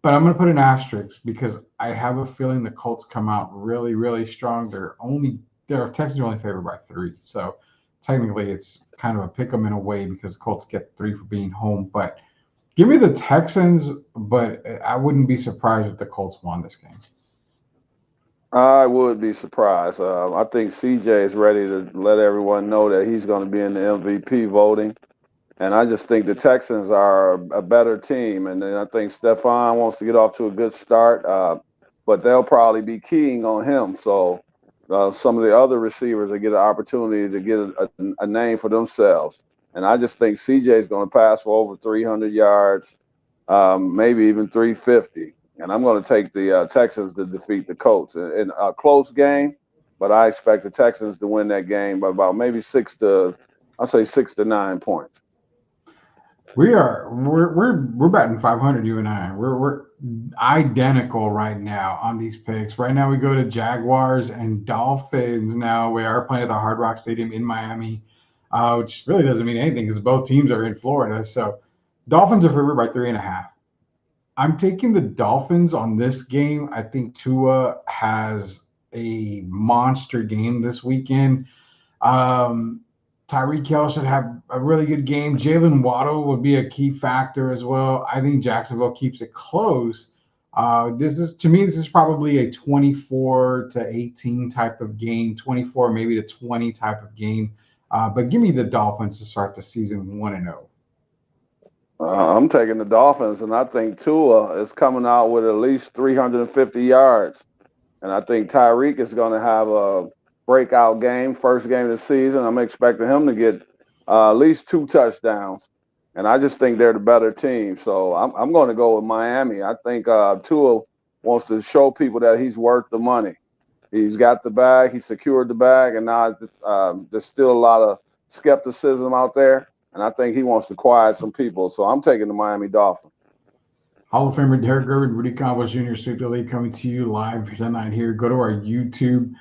But I'm going to put an asterisk because I have a feeling the Colts come out really, really strong. Texans are only favored by 3. So technically it's kind of a pick 'em in a way because Colts get 3 for being home. But give me the Texans, but I wouldn't be surprised if the Colts won this game. I would be surprised. I think CJ is ready to let everyone know that he's going to be in the MVP voting. And I just think the Texans are a better team. And then I think Stephon wants to get off to a good start, but they'll probably be keying on him. So some of the other receivers will get an opportunity to get a name for themselves. And I just think CJ is going to pass for over 300 yards, maybe even 350. And I'm going to take the Texans to defeat the Colts in a close game, but I expect the Texans to win that game by about maybe 6 to 9 points. We're batting 500, you and I. We're identical right now on these picks. Right now we go to Jaguars and Dolphins. Now we are playing at the Hard Rock Stadium in Miami, which really doesn't mean anything because both teams are in Florida. So Dolphins are favored by 3.5. I'm taking the Dolphins on this game. I think Tua has a monster game this weekend. Tyreek Hill should have a really good game. Jalen Waddle would be a key factor as well. I think Jacksonville keeps it close. This is probably a 24-18 type of game, 24 maybe to 20 type of game. But give me the Dolphins to start the season 1-0. I'm taking the Dolphins, and I think Tua is coming out with at least 350 yards. And I think Tyreek is going to have a breakout game, first game of the season. I'm expecting him to get at least 2 touchdowns. And I just think they're the better team. So I'm going to go with Miami. I think Tua wants to show people that he's worth the money. He's got the bag, he secured the bag, and now there's still a lot of skepticism out there. And I think he wants to quiet some people. So I'm taking the Miami Dolphins. Hall of Famer Derek Gervin, Rudy Campos Jr., Sweep the League coming to you live tonight here. Go to our YouTube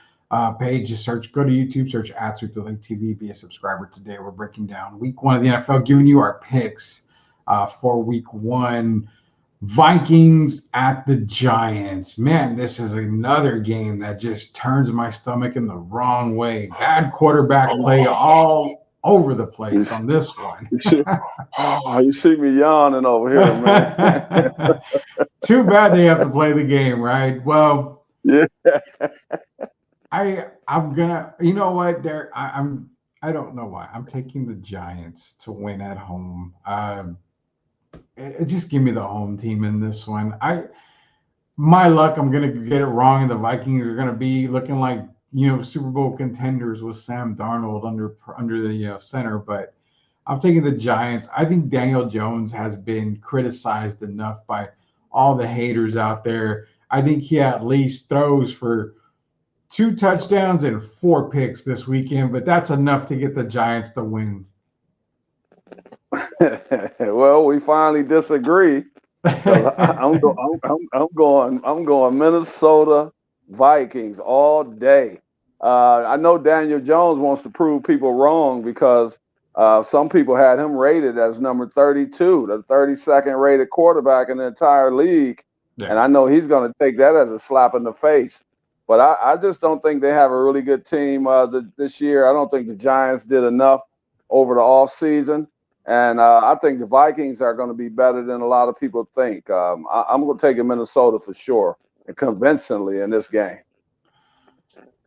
page. Just go to YouTube, search at Sweep the League TV, be a subscriber today. We're breaking down week 1 of the NFL, giving you our picks for week 1. Vikings at the Giants. Man, this is another game that just turns my stomach in the wrong way. Bad quarterback play all over the place on this one. You see me yawning over here, man. Too bad they have to play the game, right? Well, yeah. I'm gonna, you know what, Derek, I don't know why. I'm taking the Giants to win at home. Just give me the home team in this one. My luck, I'm gonna get it wrong, and the Vikings are gonna be looking like Super Bowl contenders with Sam Darnold under the center. But I'm taking the Giants. I think Daniel Jones has been criticized enough by all the haters out there. I think he at least throws for 2 touchdowns and 4 picks this weekend, but that's enough to get the Giants to win. Well, we finally disagree. I'm going Minnesota Vikings all day. I know Daniel Jones wants to prove people wrong because some people had him rated as number 32, the 32nd rated quarterback in the entire league. Yeah. And I know he's going to take that as a slap in the face. But I just don't think they have a really good team this year. I don't think the Giants did enough over the offseason. And I think the Vikings are going to be better than a lot of people think. I'm going to take Minnesota for sure and convincingly in this game.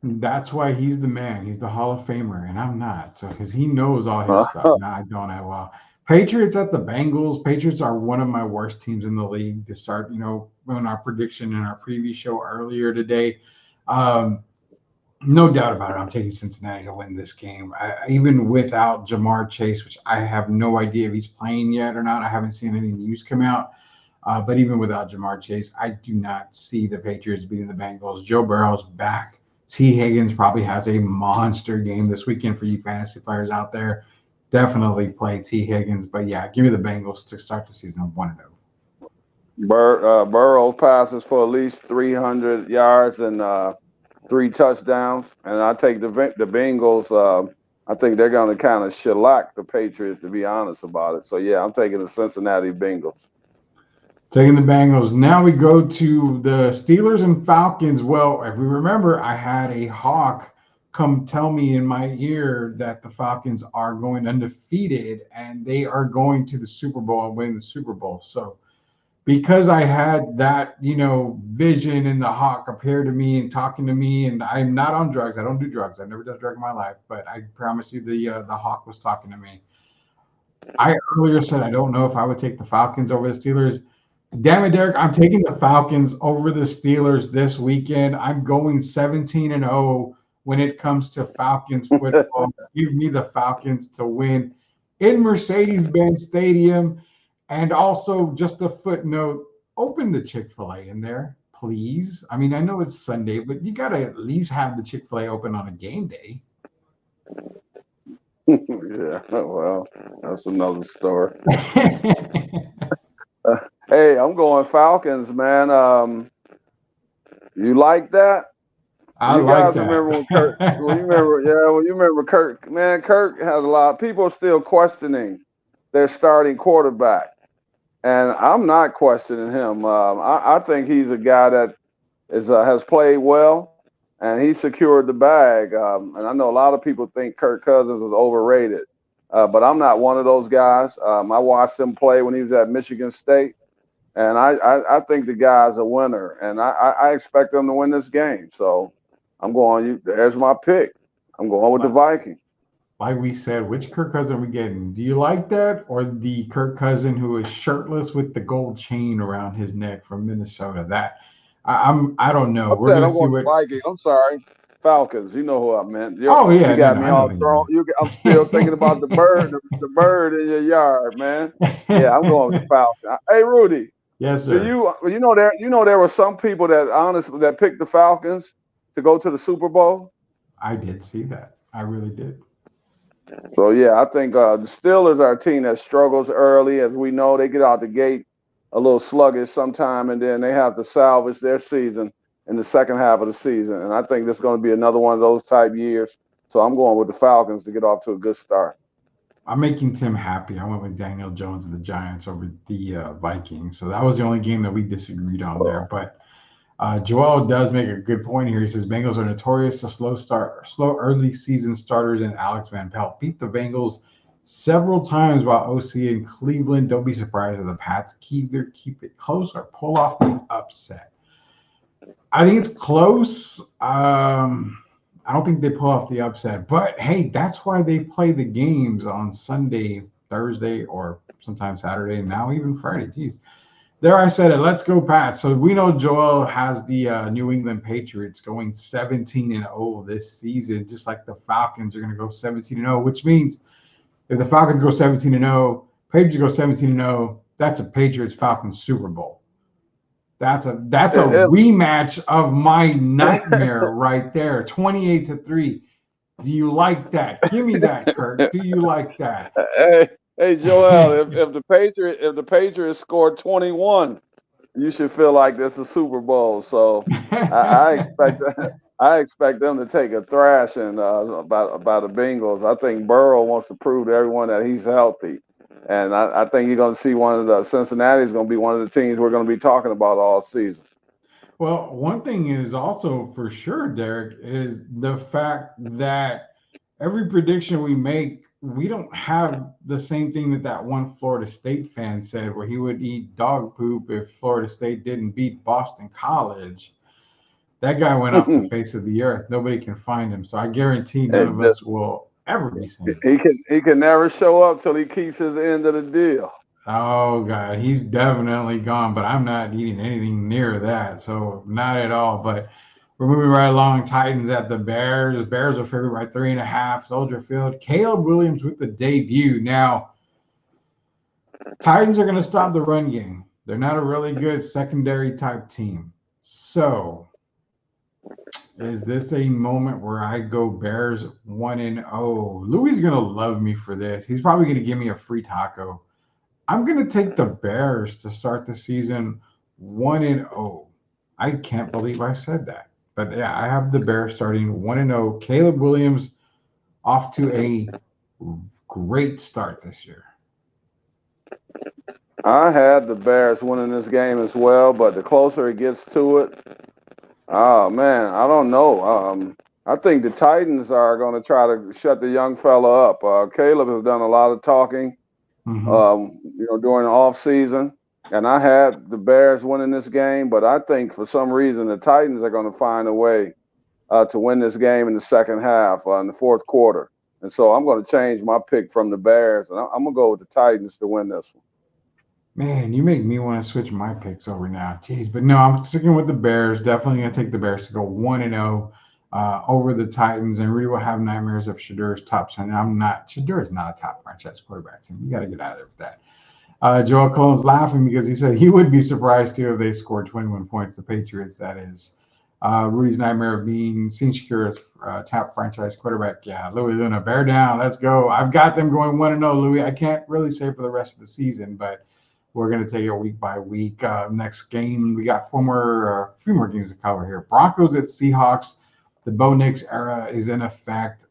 That's why he's the man. He's the Hall of Famer, and I'm not. So because he knows all his stuff. No, I don't. Well, Patriots at the Bengals. Patriots are one of my worst teams in the league to start. On our prediction in our preview show earlier today. No doubt about it. I'm taking Cincinnati to win this game. Even without Jamar Chase, which I have no idea if he's playing yet or not. I haven't seen any news come out. But even without Jamar Chase, I do not see the Patriots beating the Bengals. Joe Burrow's back. T. Higgins probably has a monster game this weekend for you fantasy players out there. Definitely play T. Higgins. But, yeah, give me the Bengals to start the season 1-0. Burrow passes for at least 300 yards and 3 touchdowns. And I take the Bengals. I think they're going to kind of shellac the Patriots, to be honest about it. So, yeah, I'm taking the Cincinnati Bengals. Taking the Bengals. Now we go to the Steelers and Falcons. Well, if we remember, I had a hawk come tell me in my ear that the Falcons are going undefeated and they are going to the Super Bowl and winning the Super Bowl. So because I had that, vision and the hawk appear to me and talking to me, and I'm not on drugs. I don't do drugs. I've never done drugs in my life, but I promise you the hawk was talking to me. I earlier said I don't know if I would take the Falcons over the Steelers. Damn it, Derek, I'm taking the Falcons over the Steelers this weekend. I'm going 17-0 when it comes to Falcons football. Give me the Falcons to win in Mercedes-Benz Stadium. And also, just a footnote, open the Chick-fil-A in there, please. I mean, I know it's Sunday, but you got to at least have the Chick-fil-A open on a game day. Yeah, well, that's another story. Hey, I'm going Falcons, man. You like that? You guys remember when Kirk? You remember Kirk? Man, Kirk has a lot. People are still questioning their starting quarterback, and I'm not questioning him. I think he's a guy that has played well, and he secured the bag. And I know a lot of people think Kirk Cousins is overrated, but I'm not one of those guys. I watched him play when he was at Michigan State. And I think the guy's a winner, and I expect them to win this game. So I'm going. There's my pick. I'm going with the Vikings. like we said, which Kirk Cousin are we getting? Do you like that, or the Kirk Cousin who is shirtless with the gold chain around his neck from Minnesota? That I don't know. What's We're that? gonna I'm see going what. Vikings. I'm sorry. Falcons. You know who I meant. Oh You yeah, no, got no, me I know all who you thrown. I'm still thinking about the bird, the bird in your yard, man. Yeah, I'm going with the mean. Falcons. Hey, Rudy, Yes, do sir. you know there were some people that honestly that picked the Falcons to go to the Super Bowl? I did see that. I really did. So yeah, I think the Steelers are a team that struggles early, as we know. They get out the gate a little sluggish sometime, and then they have to salvage their season in the second half of the season. And I think this is going to be another one of those type years. So I'm going with the Falcons to get off to a good start. I'm making Tim happy. I went with Daniel Jones and the Giants over the Vikings. So that was the only game that we disagreed on there. But Joel does make a good point here. He says Bengals are notorious to slow early season starters, and Alex Van Pelt beat the Bengals several times while OC in Cleveland. Don't be surprised if the Pats keep it close or pull off the upset. I think it's close. I don't think they pull off the upset, but hey, that's why they play the games on Sunday, Thursday, or sometimes Saturday, and now even Friday. Jeez. There I said it. Let's go, Pat. So we know Joel has the New England Patriots going 17-0 this season, just like the Falcons are going to go 17-0, which means if the Falcons go 17-0, Patriots go 17-0, that's a Patriots Falcons Super Bowl. That's a rematch of my nightmare right there. 28-3. Do you like that? Give me that, Kurt. Do you like that? Hey, Joel, if the Patriots scored 21, you should feel like this is Super Bowl. So I expect I expect them to take a thrashing by the Bengals. I think Burrow wants to prove to everyone that he's healthy, and I think you're going to see one of the Cincinnati's going to be one of the teams we're going to be talking about all season. Well, one thing is also for sure, Derek, is the fact that every prediction we make, we don't have the same thing that one Florida State fan said, where he would eat dog poop if Florida State didn't beat Boston College. That guy went off the face of the earth. Nobody can find him. So I guarantee none of us will ever be saying he can never show up till he keeps his end of the deal. Oh God, he's definitely gone, but I'm not eating anything near that, so not at all. But we're moving right along. Titans at the Bears. Bears are favored by 3.5. Soldier Field. Caleb Williams with the debut. Now, Titans are going to stop the run game. They're not a really good secondary type team. So, is this a moment where I go Bears 1-0? Louis is going to love me for this. He's probably going to give me a free taco. I'm going to take the Bears to start the season 1-0. I can't believe I said that. But yeah, I have the Bears starting 1-0. Caleb Williams off to a great start this year. I had the Bears winning this game as well, but the closer it gets to it, oh man, I don't know. I think the Titans are going to try to shut the young fella up. Caleb has done a lot of talking. During the off season, and I had the Bears winning this game, but I think for some reason the Titans are going to find a way to win this game in the second half, in the fourth quarter. And so I'm going to change my pick from the Bears, and I'm going to go with the Titans to win this one. Man, you make me want to switch my picks over now. Jeez, but no, I'm sticking with the Bears. Definitely going to take the Bears to go 1-0 over the Titans, and really will have nightmares of Shadur's top 10. Shadur is not a top franchise quarterback team. You got to get out of there with that. Joel Cohen's laughing because he said he would be surprised too if they scored 21 points. The Patriots, that is. Rudy's nightmare of being seen Shakur as top franchise quarterback. Yeah, Louis Luna, bear down. Let's go. I've got them going 1-0, Louis. I can't really say for the rest of the season, but we're going to take it week by week. Next game, we got a few more games to cover here. Broncos at Seahawks. The Bo Nix era is in effect.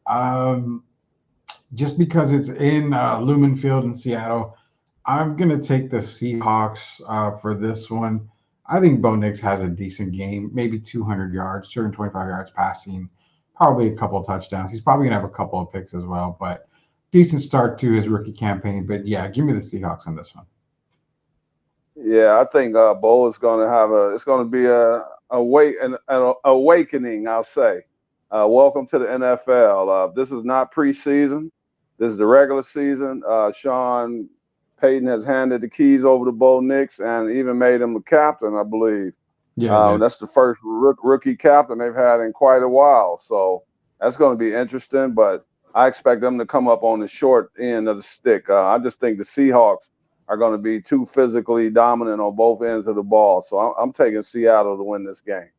Just because it's in Lumen Field in Seattle, I'm going to take the Seahawks for this one. I think Bo Nix has a decent game, maybe 200 yards, 225 yards passing, probably a couple of touchdowns. He's probably going to have a couple of picks as well, but decent start to his rookie campaign. But yeah, give me the Seahawks on this one. Yeah, I think Bo is going to have it's going to be an awakening, I'll say. Welcome to the NFL. This is not preseason. This is the regular season. Sean Payton has handed the keys over to Bo Nix and even made him a captain, I believe. Yeah, That's the first rookie captain they've had in quite a while. So that's going to be interesting, but I expect them to come up on the short end of the stick. I just think the Seahawks are going to be too physically dominant on both ends of the ball. So I'm taking Seattle to win this game.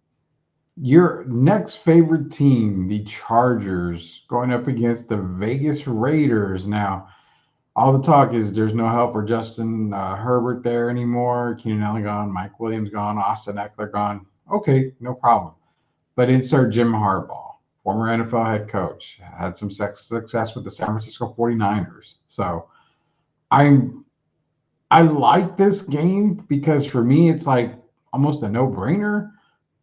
your next favorite team, the Chargers, going up against the Vegas Raiders. Now, all the talk is there's no help for Justin Herbert there anymore. Keenan Allen gone, Mike Williams gone, Austin Eckler gone. Okay, no problem. But insert Jim Harbaugh, former NFL head coach, had some success with the San Francisco 49ers. So I like this game because for me it's like almost a no-brainer,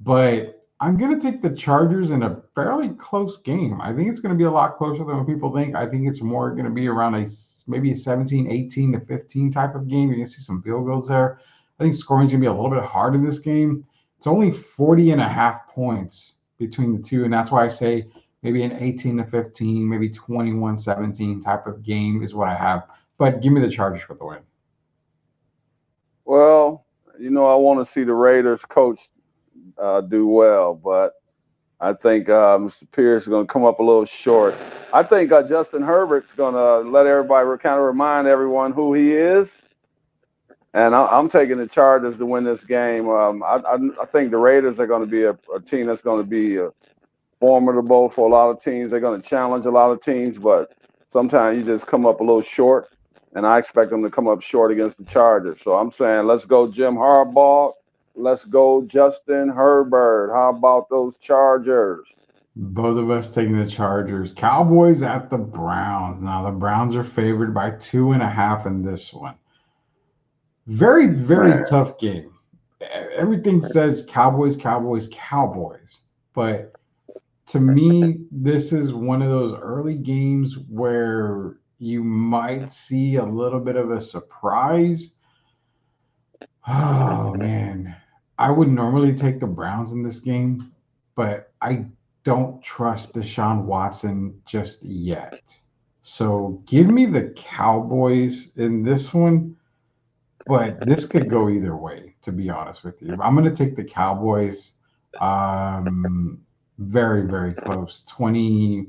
but I'm going to take the Chargers in a fairly close game. I think it's going to be a lot closer than what people think. I think it's more going to be around maybe a 17, 18 to 15 type of game. You're going to see some field goals there. I think scoring's going to be a little bit hard in this game. It's only 40.5 points between the two, and that's why I say maybe an 18 to 15, maybe 21-17 type of game is what I have. But give me the Chargers for the win. Well, I want to see the Raiders coach do well, but I think Mr. Pierce is going to come up a little short. I think Justin Herbert's going to let everybody kind of remind everyone who he is. And I'm taking the Chargers to win this game. I think the Raiders are going to be a team that's going to be formidable for a lot of teams. They're going to challenge a lot of teams, but sometimes you just come up a little short, and I expect them to come up short against the Chargers. So I'm saying let's go Jim Harbaugh. Let's go Justin Herbert. How about those Chargers? Both of us taking the Chargers. Cowboys at the Browns. Now, the Browns are favored by 2.5 in this one. Very, very tough game. Everything says Cowboys, Cowboys, Cowboys. But to me, this is one of those early games where you might see a little bit of a surprise. Oh, man. I would normally take the Browns in this game, but I don't trust Deshaun Watson just yet. So give me the Cowboys in this one. But this could go either way, to be honest with you. I'm going to take the Cowboys very, very close. 20,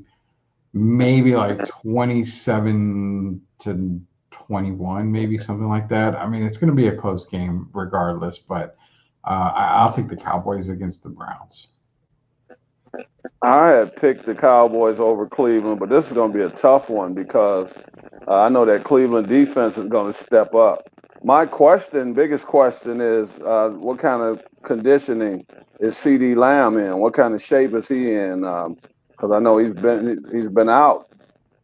maybe like 27 to 21, maybe something like that. I mean, it's going to be a close game regardless, but I'll take the Cowboys against the Browns. I had picked the Cowboys over Cleveland, but this is going to be a tough one because I know that Cleveland defense is going to step up. My biggest question is what kind of conditioning is CD Lamb in? What kind of shape is he in? Because I know he's been out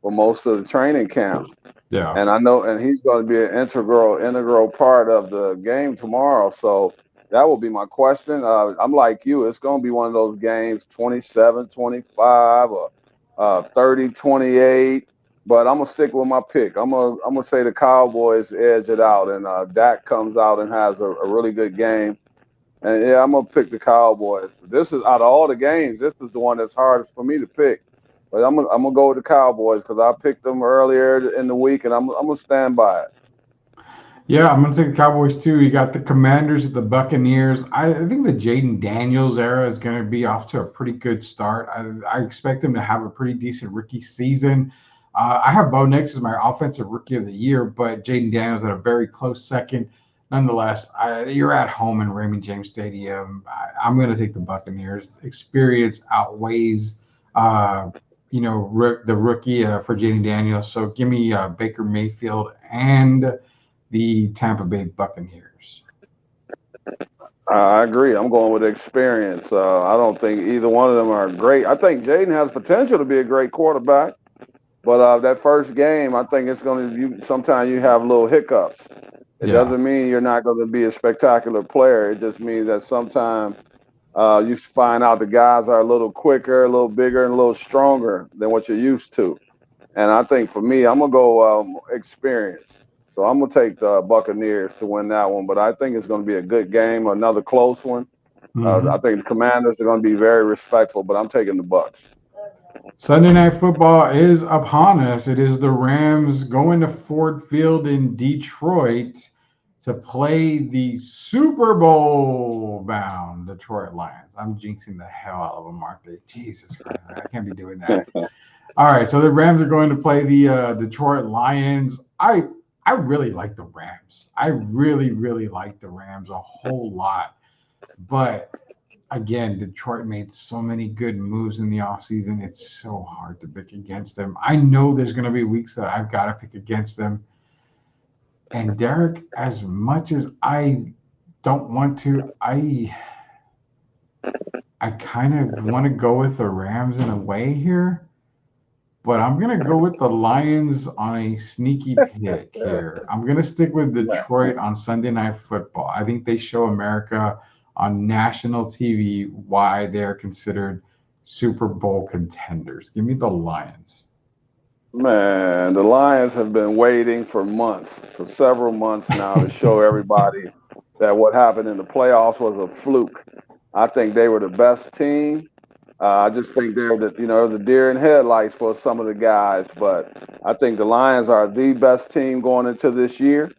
for most of the training camp. Yeah. And I know, and he's going to be an integral part of the game tomorrow. So that will be my question. I'm like you. It's going to be one of those games, 27-25 or 30-28. But I'm gonna stick with my pick. I'm gonna say the Cowboys edge it out, and Dak comes out and has a really good game. And yeah, I'm gonna pick the Cowboys. This is out of all the games, this is the one that's hardest for me to pick. But I'm gonna go with the Cowboys because I picked them earlier in the week, and I'm gonna stand by it. Yeah, I'm going to take the Cowboys too. You got the Commanders at the Buccaneers. I think the Jaden Daniels era is going to be off to a pretty good start. I expect him to have a pretty decent rookie season. I have Bo Nix as my offensive rookie of the year, but Jaden Daniels at a very close second. Nonetheless, you're at home in Raymond James Stadium. I'm going to take the Buccaneers. Experience outweighs, the rookie for Jaden Daniels. So give me Baker Mayfield and the Tampa Bay Buccaneers. I agree. I'm going with experience. I don't think either one of them are great. I think Jaden has potential to be a great quarterback. But that first game, I think it's going to. Sometimes you have little hiccups. It doesn't mean you're not going to be a spectacular player. It just means that sometimes you find out the guys are a little quicker, a little bigger, and a little stronger than what you're used to. And I think for me, I'm gonna go experience. So I'm gonna take the Buccaneers to win that one. But I think it's going to be a good game, another close one. I think the Commanders are going to be very respectful, but I'm taking the Bucs. Sunday Night Football is upon us. It is the Rams going to Ford Field in Detroit to play the Super Bowl bound Detroit Lions. I'm jinxing the hell out of them, aren't they? Jesus Christ, I can't be doing that. All right, so the Rams are going to play the Detroit Lions. I really like the Rams. I really like the Rams a whole lot. But again, Detroit made so many good moves in the offseason. It's so hard to pick against them. I know there's going to be weeks that I've got to pick against them. And Derek, as much as I don't want to, I kind of want to go with the Rams in a way here. But I'm going to go with the Lions on a sneaky pick here. I'm going to stick with Detroit on Sunday Night Football. I think they show America on national TV why they're considered Super Bowl contenders. Give me the Lions. Man, the Lions have been waiting for months, for several months now, to show everybody that what happened in the playoffs was a fluke. I think they were the best team. I just think they're the deer in headlights for some of the guys, but I think the Lions are the best team going into this year.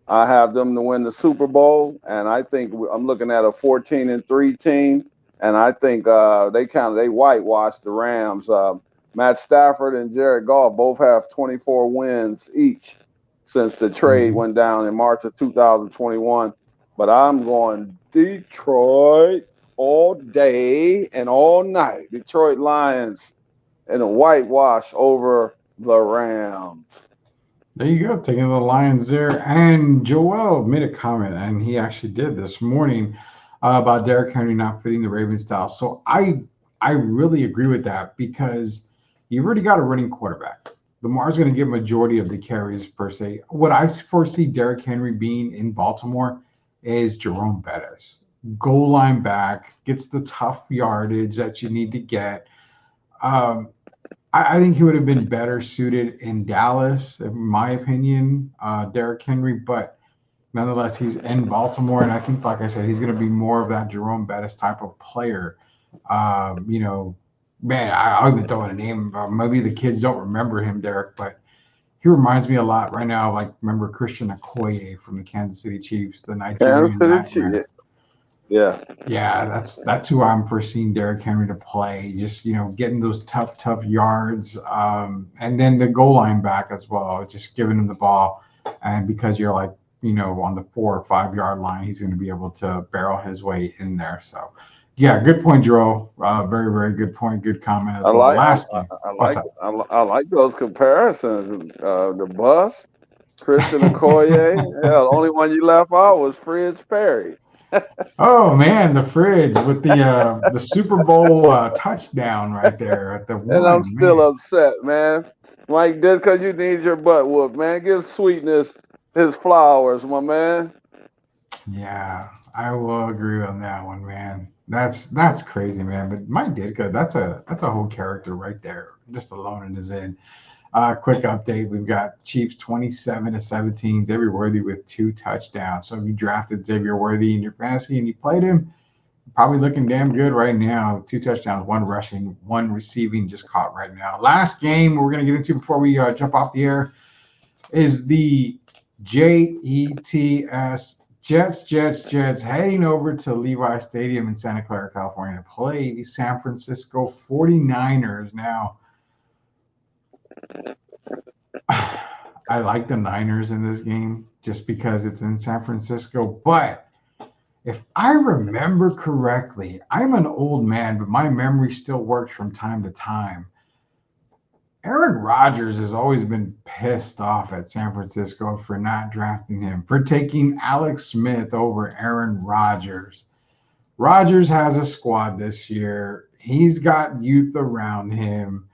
I have them to win the Super Bowl, and I think I'm looking at a 14-3 team, and I think they whitewashed the Rams. Matt Stafford and Jared Goff both have 24 wins each since the trade went down in March of 2021. But I'm going Detroit all day and all night. Detroit Lions and a whitewash over the Rams. There you go, taking the Lions there. And Joel made a comment, and he actually did this morning about Derrick Henry not fitting the Ravens style. So I really agree with that because you've already got a running quarterback. Lamar's going to get majority of the carries per se. What I foresee Derrick Henry being in Baltimore is Jerome Bettis. Goal line back, gets the tough yardage that you need to get. I think he would have been better suited in Dallas, in my opinion, Derrick Henry. But nonetheless, he's in Baltimore, and I think, like I said, he's going to be more of that Jerome Bettis type of player. Man, I'll even throw in a name. Maybe the kids don't remember him, Derek, but he reminds me a lot right now. Like, remember Christian Okoye from the Kansas City Chiefs, the Nigerian nightmare. Yeah, that's who I'm foreseeing Derrick Henry to play. Just getting those tough yards, and then the goal line back as well. Just giving him the ball, and because you're like on the 4 or 5 yard line, he's going to be able to barrel his way in there. So, yeah, good point, Joe. Very very good point. Good comment as well. Last game, I like those comparisons. The bus, Christian Okoye. Yeah, the only one you left out was Fridge Perry. Oh man, the fridge with the Super Bowl touchdown right there at the one. And I'm still upset, man. Mike Ditka, you need your butt whooped, man. Give Sweetness his flowers, my man. Yeah, I will agree on that one, man. That's crazy, man. But Mike Ditka, that's a whole character right there, just alone in his end. Quick update: we've got Chiefs 27-17. Xavier Worthy with 2 touchdowns. So if you drafted Xavier Worthy in your fantasy and you played him, probably looking damn good right now. 2 touchdowns, 1 rushing, 1 receiving, just caught right now. Last game we're gonna get into before we jump off the air is the JETS Jets heading over to Levi Stadium in Santa Clara, California to play the San Francisco 49ers. Now, I like the Niners in this game just because it's in San Francisco. But if I remember correctly, I'm an old man, but my memory still works from time to time. Aaron Rodgers has always been pissed off at San Francisco for not drafting him, for taking Alex Smith over Aaron Rodgers. Rodgers has a squad this year. He's got youth around him.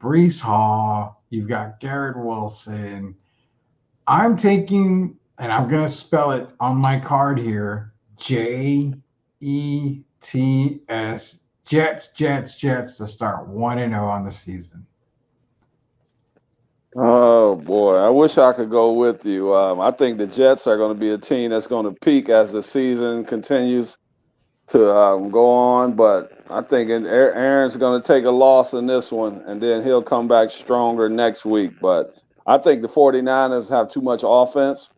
Brees Hall. You've got Garrett Wilson. I'm taking, and I'm going to spell it on my card here, JETS, Jets to start 1-0 on the season. Oh, boy. I wish I could go with you. I think the Jets are going to be a team that's going to peak as the season continues. to go on, but I think Aaron's going to take a loss in this one, and then he'll come back stronger next week. But I think the 49ers have too much offense,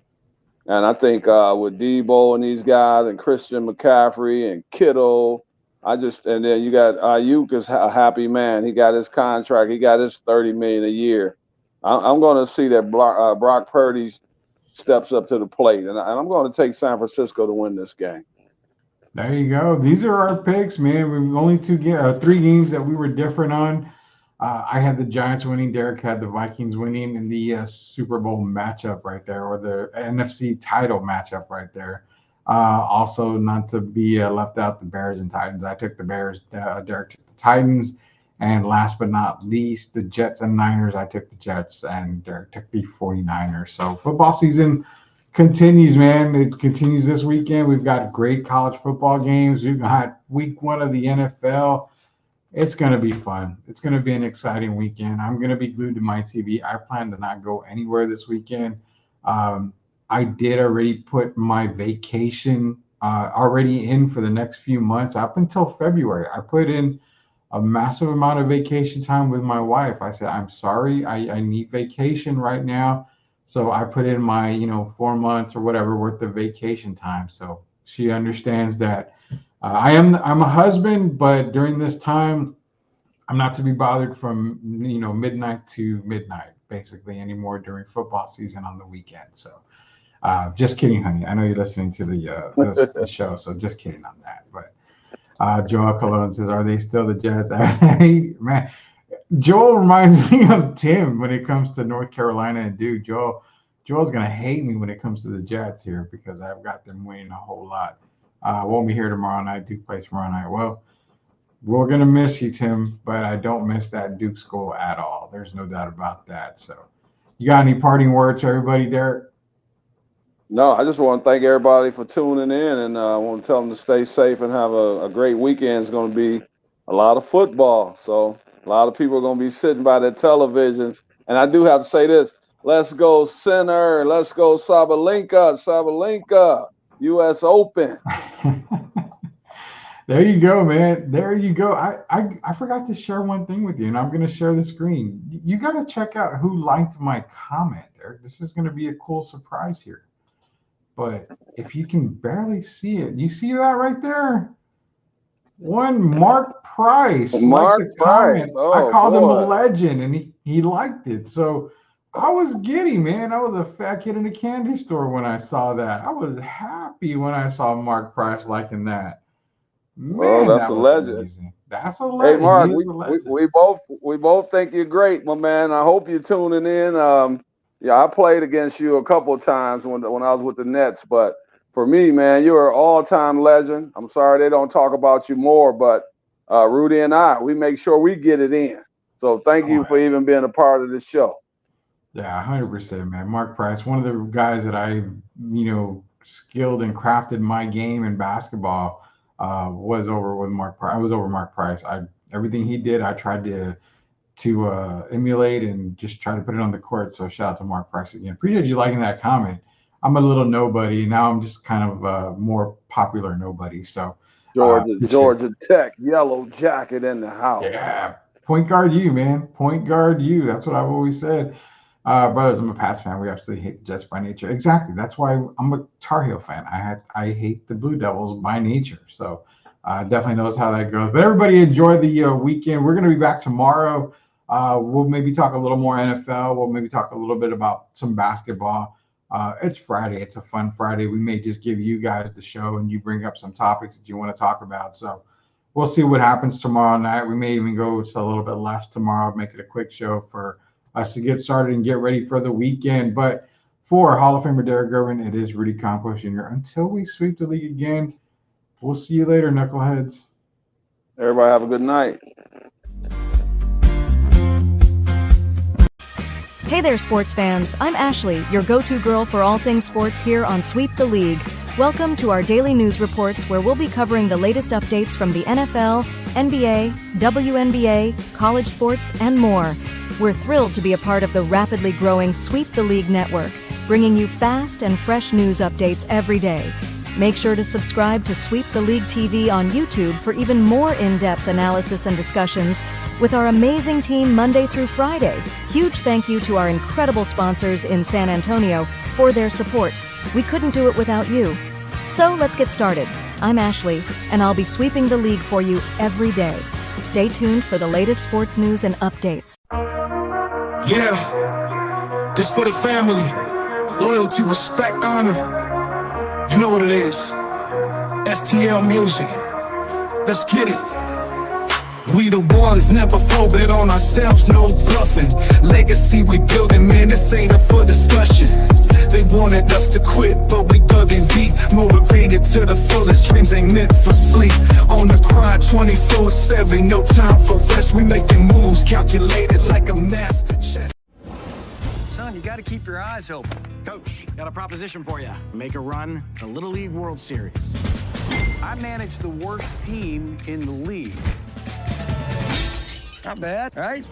and I think with Debo and these guys and Christian McCaffrey and Kittle, and then you got Ayuk is a happy man. He got his contract. He got his $30 million a year. I'm going to see that Brock Purdy steps up to the plate, and I'm going to take San Francisco to win this game. There you go. These are our picks, man. We've only 3 games that we were different on. I had the Giants winning. Derek had the Vikings winning in the Super Bowl matchup right there, or the NFC title matchup right there. Also, not to be left out, the Bears and Titans. I took the Bears. Derek took the Titans. And last but not least, the Jets and Niners. I took the Jets, and Derek took the 49ers. So football season continues, man. It continues this weekend. We've got great college football games. We've got week 1 of the NFL. It's going to be fun. It's going to be an exciting weekend. I'm going to be glued to my TV. I plan to not go anywhere this weekend. I did already put my vacation already in for the next few months up until February. I put in a massive amount of vacation time with my wife. I said, I'm sorry, I need vacation right now. So I put in my, 4 months or whatever worth of vacation time. So she understands that I'm a husband, but during this time, I'm not to be bothered from, midnight to midnight, basically, anymore during football season on the weekend. So just kidding, honey. I know you're listening to the show, so just kidding on that. But Joel Cologne says, are they still the Jets? Man, Joel reminds me of Tim when it comes to North Carolina and Duke. Joel's going to hate me when it comes to the Jets here because I've got them winning a whole lot. Won't be here tomorrow night. Duke plays tomorrow night. Well, we're going to miss you, Tim, but I don't miss that Duke school at all. There's no doubt about that. So you got any parting words for everybody, Derek? No, I just want to thank everybody for tuning in, and I want to tell them to stay safe and have a great weekend. It's going to be a lot of football, so a lot of people are going to be sitting by their televisions. And I do have to say this: let's go Sinner, let's go Sabalenka, U.S. Open. There you go, man. There you go. I forgot to share one thing with you, and I'm going to share the screen. You got to check out who liked my comment there. This is going to be a cool surprise here. But if you can barely see it, you see that right there? One Mark Price. Mark Price. Oh, I called him a legend, and he liked it. So I was giddy, man. I was a fat kid in a candy store when I saw that. I was happy when I saw Mark Price liking that. Man, that's a legend. Amazing. That's a legend. Hey, Mark, we both think you're great, my man. I hope you're tuning in. Yeah, I played against you a couple of times when I was with the Nets, but for me, man, you're an all-time legend. I'm sorry they don't talk about you more, but Rudy and we make sure we get it in. So thank you for even being a part of the show. Yeah, 100%, man. Mark Price, one of the guys that I, skilled and crafted my game in basketball was over with Mark Price. I was over Mark Price. Everything he did, I tried to emulate and just try to put it on the court. So shout out to Mark Price again. Appreciate you liking that comment. I'm a little nobody. Now I'm just kind of a more popular nobody. So Georgia Tech, yellow jacket in the house. Yeah. Point guard you, man. Point guard you. That's what I've always said. Brothers, I'm a Pats fan. We absolutely hate the Jets by nature. Exactly. That's why I'm a Tar Heel fan. I hate the Blue Devils by nature. So definitely knows how that goes. But everybody enjoy the weekend. We're going to be back tomorrow. We'll maybe talk a little more NFL. We'll maybe talk a little bit about some basketball. It's Friday. It's a fun Friday. We may just give you guys the show and you bring up some topics that you want to talk about. So we'll see what happens tomorrow night. We may even go to a little bit less tomorrow, make it a quick show for us to get started and get ready for the weekend. But for Hall of Famer Derek Gervin, it is Rudy Campos Jr. Until we sweep the league again, we'll see you later, knuckleheads. Everybody have a good night. Hey there, sports fans. I'm Ashley, your go-to girl for all things sports here on Sweep the League. Welcome to our daily news reports where we'll be covering the latest updates from the NFL, NBA, WNBA, college sports, and more. We're thrilled to be a part of the rapidly growing Sweep the League network, bringing you fast and fresh news updates every day. Make sure to subscribe to Sweep the League TV on YouTube for even more in-depth analysis and discussions with our amazing team Monday through Friday. Huge thank you to our incredible sponsors in San Antonio for their support. We couldn't do it without you. So let's get started. I'm Ashley, and I'll be sweeping the league for you every day. Stay tuned for the latest sports news and updates. Yeah, this for the family. Loyalty, respect, honor. You know what it is. STL music. Let's get it. We the ones, never folded on ourselves, no bluffing. Legacy we building, man, this ain't up for discussion. They wanted us to quit, but we dug in deep. Motivated to the fullest, dreams ain't meant for sleep. On the grind 24/7, no time for rest. We making moves, calculated like a master chess. Son, you gotta keep your eyes open. Coach, got a proposition for you. Make a run, the Little League World Series. I manage the worst team in the league. Not bad, right?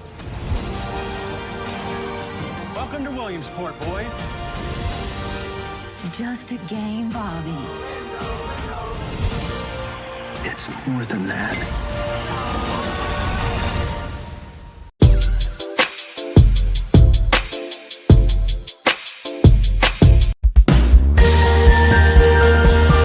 Welcome to Williamsport, boys. Just a game, Bobby. It's more than that.